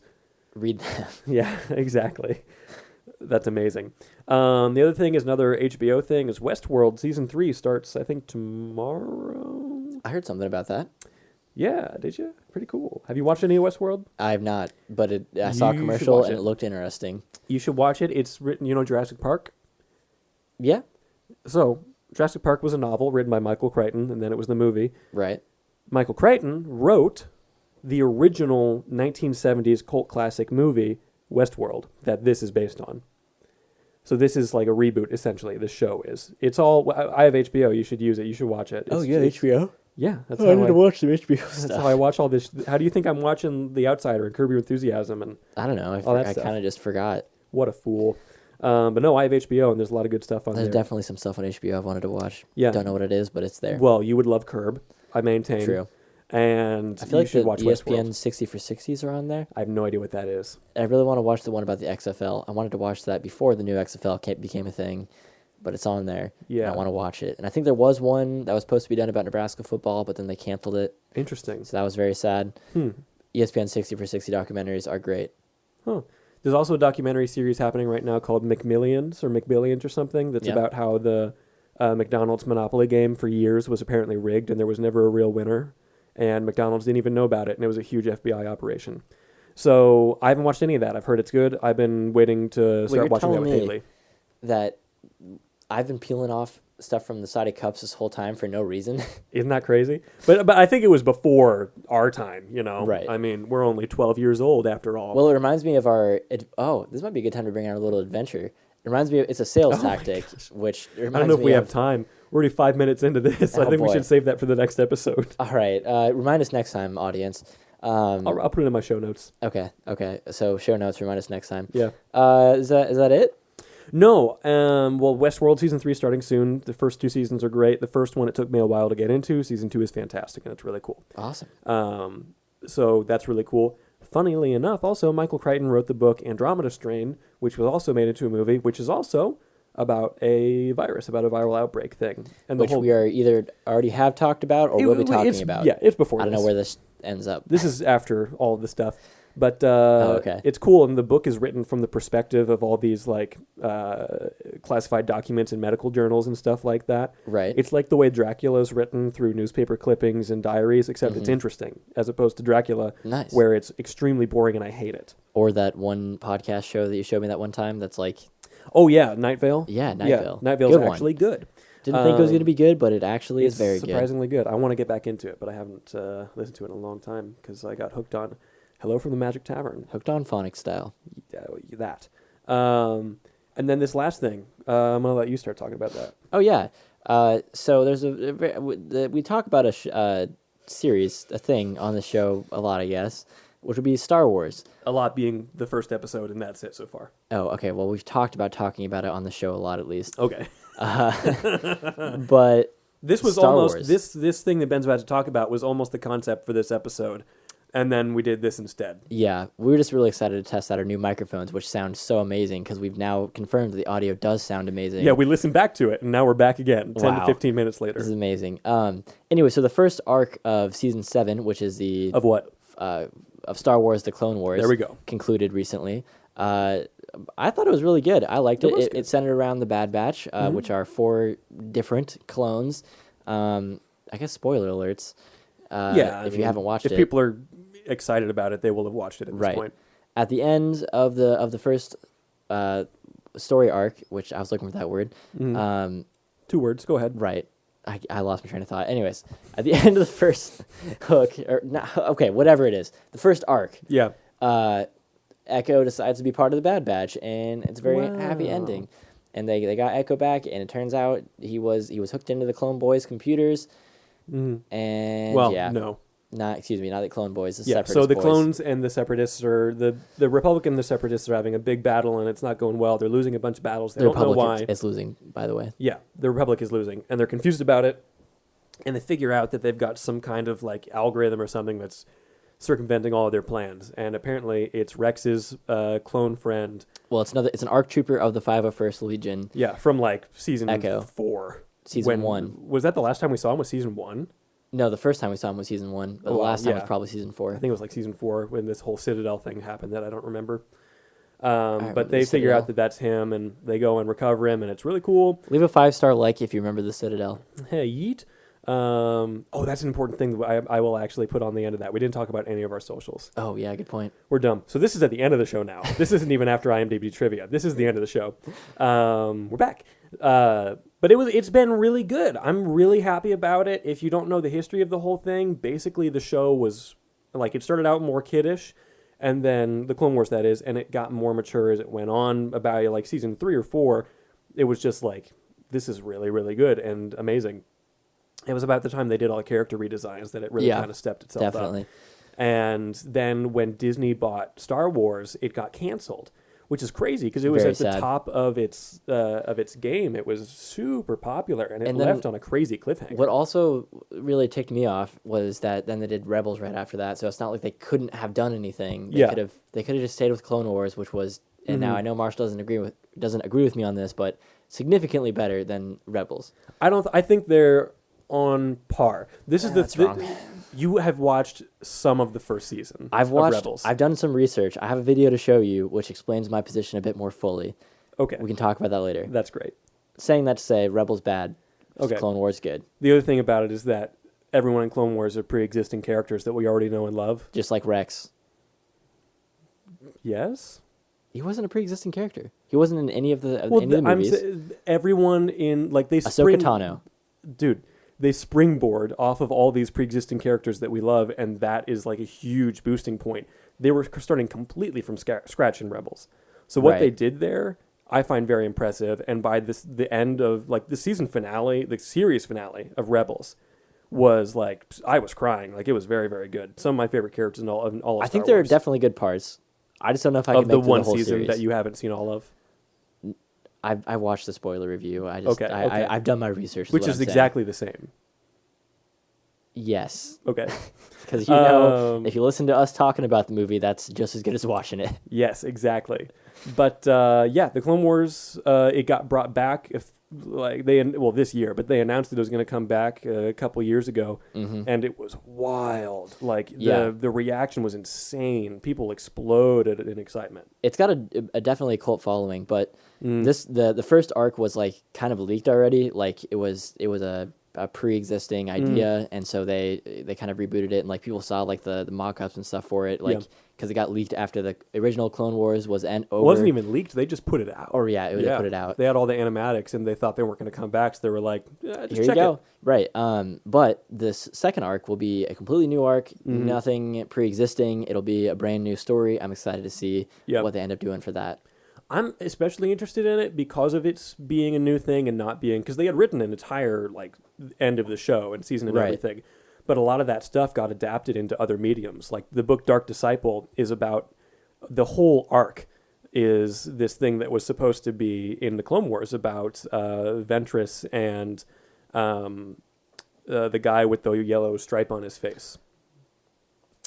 read them. Yeah, exactly. That's amazing. The other thing is another HBO thing is Westworld season 3 starts I think tomorrow. I heard something about that. Yeah, did you? Pretty cool. Have you watched any of Westworld? I have not, but I saw a You should commercial watch and it. it looked interesting. You should watch it. It's written, Jurassic Park. Yeah. So Jurassic Park was a novel written by Michael Crichton, and then it was the movie. Right. Michael Crichton wrote the original 1970s cult classic movie, Westworld, that this is based on. So this is like a reboot, essentially, this show is. It's all... I have HBO. You should use it. You should watch it. It's HBO. Yeah. That's I need to watch some HBO That's stuff. how I watch all this. How do you think I'm watching The Outsider and Curb Your Enthusiasm? And I don't know. all that I stuff. kind of just forgot. what a fool. But no, I have HBO, and there's a lot of good stuff on There's there. definitely some stuff on HBO I've wanted to watch. Yeah. Don't know what it is, but it's there. Well, you would love Curb, I maintain. True. And I feel you like should the watch ESPN Westworld. 60 for 60s are on there. I have no idea what that is. I really want to watch the one about the XFL. I wanted to watch that before the new XFL became a thing, but it's on there. Yeah. And I want to watch it. And I think there was one that was supposed to be done about Nebraska football, but then they canceled it. Interesting. So that was very sad. Hmm. ESPN 60 for 60 documentaries are great. Huh. There's also a documentary series happening right now called McMillions or something that's Yeah. about how the McDonald's Monopoly game for years was apparently rigged and there was never a real winner. And McDonald's didn't even know about it, and it was a huge FBI operation. So I haven't watched any of that. I've heard it's good. I've been waiting to start you're watching that telling with me Haley. That I've been peeling off stuff from the side of cups this whole time for no reason. Isn't that crazy? But I think it was before our time, Right. I mean, we're only 12 years old after all. Well, it reminds me of this might be a good time to bring out a little adventure. It reminds me it's a sales Oh my tactic, which I reminds don't know if me we of, have time. We're already 5 minutes into this. I Oh, think we boy. should save that for the next episode. All right, remind us next time, audience. I'll put it in my show notes. Okay. So show notes. Remind us next time. Yeah. Is that it? No. Well, Westworld season 3 starting soon. The first 2 seasons are great. The first one, it took me a while to get into. Season 2 is fantastic, and it's really cool. Awesome. So that's really cool. Funnily enough, also, Michael Crichton wrote the book Andromeda Strain, which was also made into a movie, which is also about a virus, about a viral outbreak thing. And Which we are either already have talked about or will be talking about. Yeah, it's before I don't this. know where this ends up. This is after all of the stuff. But okay. It's cool, and the book is written from the perspective of all these like classified documents in medical journals and stuff like that. Right. It's like the way Dracula is written through newspaper clippings and diaries, except it's interesting, as opposed to Dracula, Nice. where it's extremely boring and I hate it. Or that one podcast show that you showed me that one time that's like, Oh yeah, Night Vale. Yeah, Night Vale. Night Vale's Good one. actually good. didn't think it was going to be good, but it actually is It's very good. surprisingly good. I want to get back into it, but I haven't listened to it in a long time because I got hooked on Hello from the Magic Tavern. Hooked on phonic style. Yeah, that. And then this last thing, I'm gonna let you start talking about that. Oh yeah. So there's we talk about a series, a thing on the show a lot, I guess, which would be Star Wars. A lot being the first episode, and that's it so far. Oh, okay. Well, we've talked about talking about it on the show a lot, at least. Okay. But this was Star almost Wars. this thing that Ben's about to talk about was almost the concept for this episode, and then we did this instead. Yeah, we were just really excited to test out our new microphones, which sound so amazing because we've now confirmed that the audio does sound amazing. Yeah, we listened back to it, and now we're back again, 10 to 15 minutes later. This is amazing. Anyway, so the first arc of season 7, which is the Of what? of Star Wars: The Clone Wars, There we go. concluded recently. I thought it was really good. I liked it. was It good. centered around the Bad Batch, which are 4 different clones. I guess spoiler alerts. If you haven't watched if it. people are excited about it, they will have watched it at this Right. point. At the end of the first story arc, which I was looking for that word, 2 words. Go ahead. right. I lost my train of thought. Anyways, at the end of the first hook, whatever it is, the first arc, Yeah. Echo decides to be part of the Bad Batch, and it's a very happy Wow. ending. And they got Echo back, and it turns out he was hooked into the Clone Boys' computers, and Well, yeah, no. not the Clone Boys, the Yeah, Separatist so the boys. clones and the separatists are the Republic and the separatists are having a big battle, and it's not going well. They're losing a bunch of battles. They The don't know Republic why. is losing, by the way. Yeah, the Republic is losing, and they're confused about it. And they figure out that they've got some kind of like algorithm or something that's circumventing all of their plans. And apparently, it's Rex's clone friend. Well, it's an ARC trooper of the 501st Legion. Yeah, from like season Echo. 4. Season 1. Was that the last time we saw him? Was season 1? No, the first time we saw him was season 1, but Oh, the wow, last time yeah. was probably season 4. I think it was like season 4 when this whole Citadel thing happened that I don't remember. remember But they the figure out Citadel. that that's him, and they go and recover him, and it's really cool. Leave a 5-star like if you remember the Citadel. Hey, yeet. That's an important thing that I will actually put on the end of that. We didn't talk about any of our socials. Oh, yeah, good point. We're dumb. So this is at the end of the show now. This isn't even after IMDb trivia. This is the end of the show. We're back. But it's been really good. I'm really happy about it. If you don't know the history of the whole thing, basically the show was like it started out more kiddish, and then the Clone Wars, that is, and it got more mature as it went on. About like season 3 or 4, it was just like, this is really, really good and amazing. It was about the time they did all the character redesigns that it really kind of stepped itself up. Definitely. And then when Disney bought Star Wars, it got canceled, which is crazy because it was Very at the sad. top of its game. It was super popular, and it And then left on a crazy cliffhanger. What also really ticked me off was that then they did Rebels right after that, so it's not like they couldn't have done anything. They Yeah. could have just stayed with Clone Wars, which was, and now I know Marshall doesn't agree with me on this, but significantly better than Rebels. I think they're on par. This is That's wrong. You have watched some of the first season. I've of watched. Rebels. I've done some research. I have a video to show you, which explains my position a bit more fully. Okay, We can talk about that later. that's great. Saying that to say, Rebels bad. Okay. Clone Wars good. The other thing about it is that everyone in Clone Wars are pre-existing characters that we already know and love. Just like Rex. Yes. He wasn't a pre-existing character. He wasn't in any of the movies. Everyone in like they Ahsoka Tano. Dude, they springboard off of all these pre-existing characters that we love, and that is like a huge boosting point. They were starting completely from scratch in Rebels. So what they Right. did there, I find very impressive. And by the end of like the season finale, the series finale of Rebels, was like I was crying. Like it was very, very good. Some of my favorite characters in all of I Star think there are Wars. definitely good parts. I just don't know if I Of can the make one the whole season series. that you haven't seen all of. I watched the spoiler review. Okay. I've done my research, Which what is I'm saying. exactly the same. Yes, Okay. because if you listen to us talking about the movie, that's just as good as watching it. Yes, exactly. But the Clone Wars, it got brought back this year, but they announced that it was going to come back a couple years ago, and it was wild. Like the reaction was insane. People exploded in excitement. It's got a definitely cult following, but the first arc was like kind of leaked already. Like it was a pre-existing idea, and so they kind of rebooted it, and like people saw like the mock-ups and stuff for it, like because it got leaked after the original Clone Wars was over. It wasn't even leaked; they just put it out. Or they put it out. They had all the animatics, and they thought they weren't going to come back, so they were like, just Here you check go. it. Right. But this second arc will be a completely new arc, nothing pre-existing. It'll be a brand new story. I'm excited to see what they end up doing for that. I'm especially interested in it because of its being a new thing and not being because they had written an entire like end of the show and season and Right. everything, but a lot of that stuff got adapted into other mediums. Like the book Dark Disciple is about the whole arc is this thing that was supposed to be in the Clone Wars about Ventress and the guy with the yellow stripe on his face,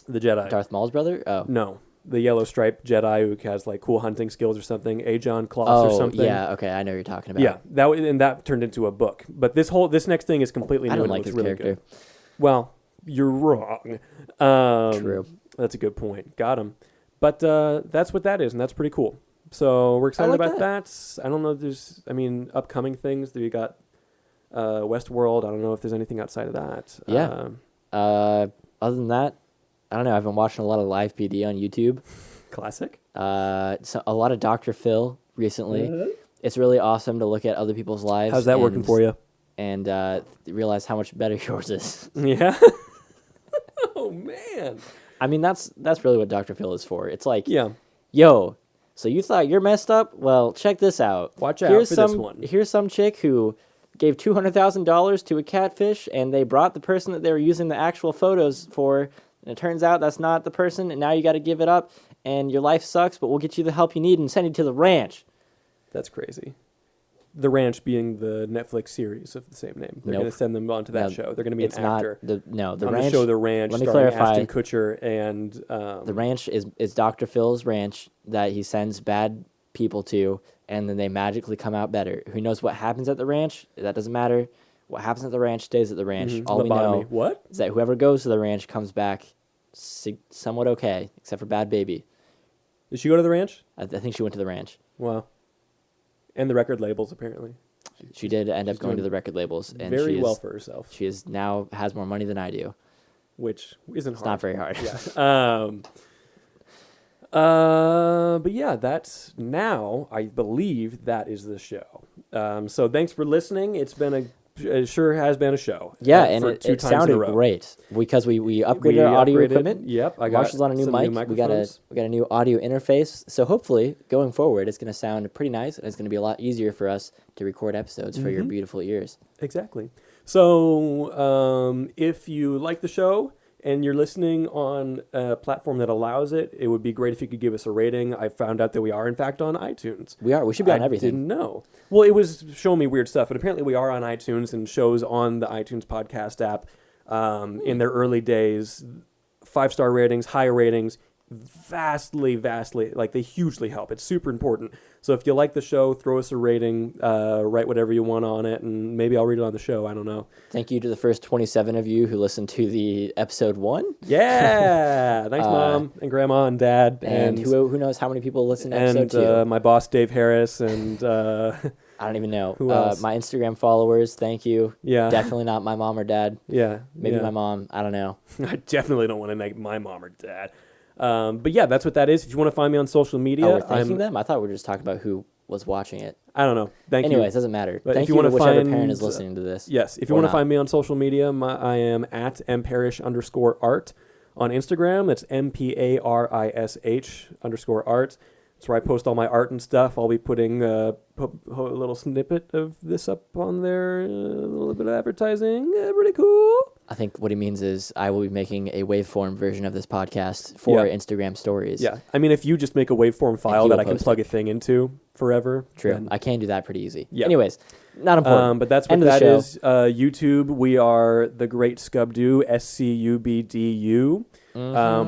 the Jedi. Darth Maul's brother? Oh. No, the yellow stripe Jedi who has like cool hunting skills or something, Ajon Kloss or something. Yeah, okay, I know what you're talking about. Yeah, that turned into a book. But this next thing is completely new. I don't and like it his looks really character. good. Well, you're wrong. True. That's a good point. Got him. But that's what that is, and that's pretty cool. So we're excited like about that. I don't know if there's, upcoming things. We got Westworld. I don't know if there's anything outside of that. Yeah. Other than that, I don't know. I've been watching a lot of live PD on YouTube. Classic. So a lot of Dr. Phil recently. It's really awesome to look at other people's lives. How's that working for you? And realize how much better yours is. Yeah. Oh, man. I mean, that's really what Dr. Phil is for. It's like, Yeah. yo, so you thought you're messed up? Well, check this out. Watch out for this one. Here's some chick who gave $200,000 to a catfish, and they brought the person that they were using the actual photos for, and it turns out that's not the person, and now you got to give it up, and your life sucks, but we'll get you the help you need and send you to the ranch. That's crazy. The Ranch being the Netflix series of the same name. They're going to send them onto that show. They're going to be an actor. The on Ranch. The show The Ranch, Let me starring clarify. Ashton Kutcher and... the Ranch is Dr. Phil's ranch that he sends bad people to, and then they magically come out better. Who knows what happens at the ranch? That doesn't matter. What happens at the ranch stays at the ranch. All we know is that whoever goes to the ranch comes back somewhat okay, except for Bad Baby. Did she go to the ranch? I think she went to the ranch. Wow. And the record labels, apparently. She did end up going to the record labels, and very well for herself. She is now has more money than I do, which isn't hard. It's not very hard. Yeah. But yeah, that's now. I believe that is the show. So thanks for listening. It sure has been a show. Yeah, and it sounded great because we upgraded our audio equipment. Yep, I got Marshall's on a new mic. We got a new audio interface. So hopefully, going forward, it's going to sound pretty nice, and it's going to be a lot easier for us to record episodes for your beautiful ears. Exactly. So if you like the show and you're listening on a platform that allows it, it would be great if you could give us a rating. I found out that we are, in fact, on iTunes. We are. We should be on everything. I didn't know. Well, it was showing me weird stuff, but apparently we are on iTunes and shows on the iTunes podcast app in their early days. 5-star ratings, higher ratings, vastly, like they hugely help. It's super important. So if you like the show, throw us a rating, write whatever you want on it, and maybe I'll read it on the show. I don't know. Thank you to the first 27 of you who listened to the episode 1. Yeah. Thanks, Mom and Grandma and Dad. And who knows how many people listened to episode 2. And my boss, Dave Harris, and... I don't even know. Who else? My Instagram followers, thank you. Yeah. Definitely not my mom or dad. Yeah. Maybe my mom. I don't know. I definitely don't want to make my mom or dad. But yeah, that's what that is. If you want to find me on social media... Oh, we're thanking them? I thought we were just talking about who was watching it. I don't know. Thank you. Anyways, it doesn't matter. But Thank if you you want to to whichever find, parent is listening to this. Yes. If you want to find me on social media, I am at mparish_art on Instagram. That's MPARISH_art. That's where I post all my art and stuff. I'll be putting a little snippet of this up on there, a little bit of advertising. Pretty cool. I think what he means is I will be making a waveform version of this podcast for Instagram stories. Yeah. I mean, if you just make a waveform file that I can plug a thing into forever. True. I can do that pretty easy. Yeah. Anyways, not important. But that's what that is. YouTube, we are The Great Scubdo, SCUBDU.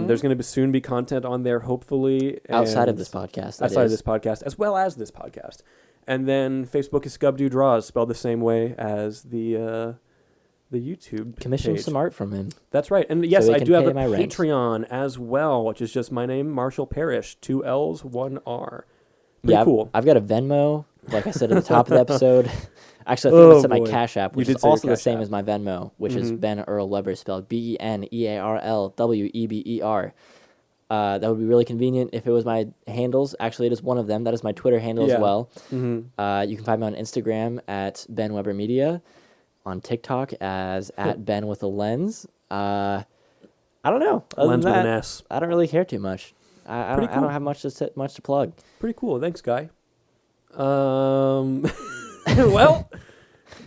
There's going to soon be content on there, hopefully. Outside of this podcast. Outside of this podcast, as well as this podcast. And then Facebook is Scubdo Draws, spelled the same way as the YouTube Commission page. some art from him. That's right. And yes, I do have a rent. Patreon as well, which is just my name, Marshall Parrish, 2 L's, 1 R. Pretty cool. I've got a Venmo, like I said at the top of the episode. Actually, I think I said my Cash App, which is also the same as my Venmo, which is Ben Earl Weber, spelled BENEARLWEBER. That would be really convenient if it was my handles. Actually, it is one of them. That is my Twitter handle as well. Mm-hmm. You can find me on Instagram at Ben Weber Media, on TikTok as at Ben with a Lens. I don't know. Other Lens than that, with an S. I don't really care too much. I don't have much to plug. Pretty cool. Thanks, Guy. Well,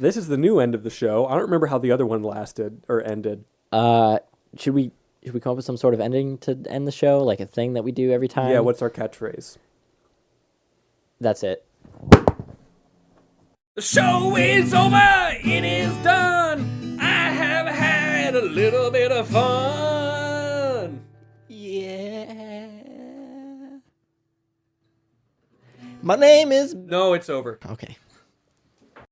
this is the new end of the show. I don't remember how the other one lasted or ended. Should we come up with some sort of ending to end the show, like a thing that we do every time? Yeah, what's our catchphrase? That's it. The show is over. It is done. I have had a little bit of fun. Yeah. My name is... No, it's over. Okay.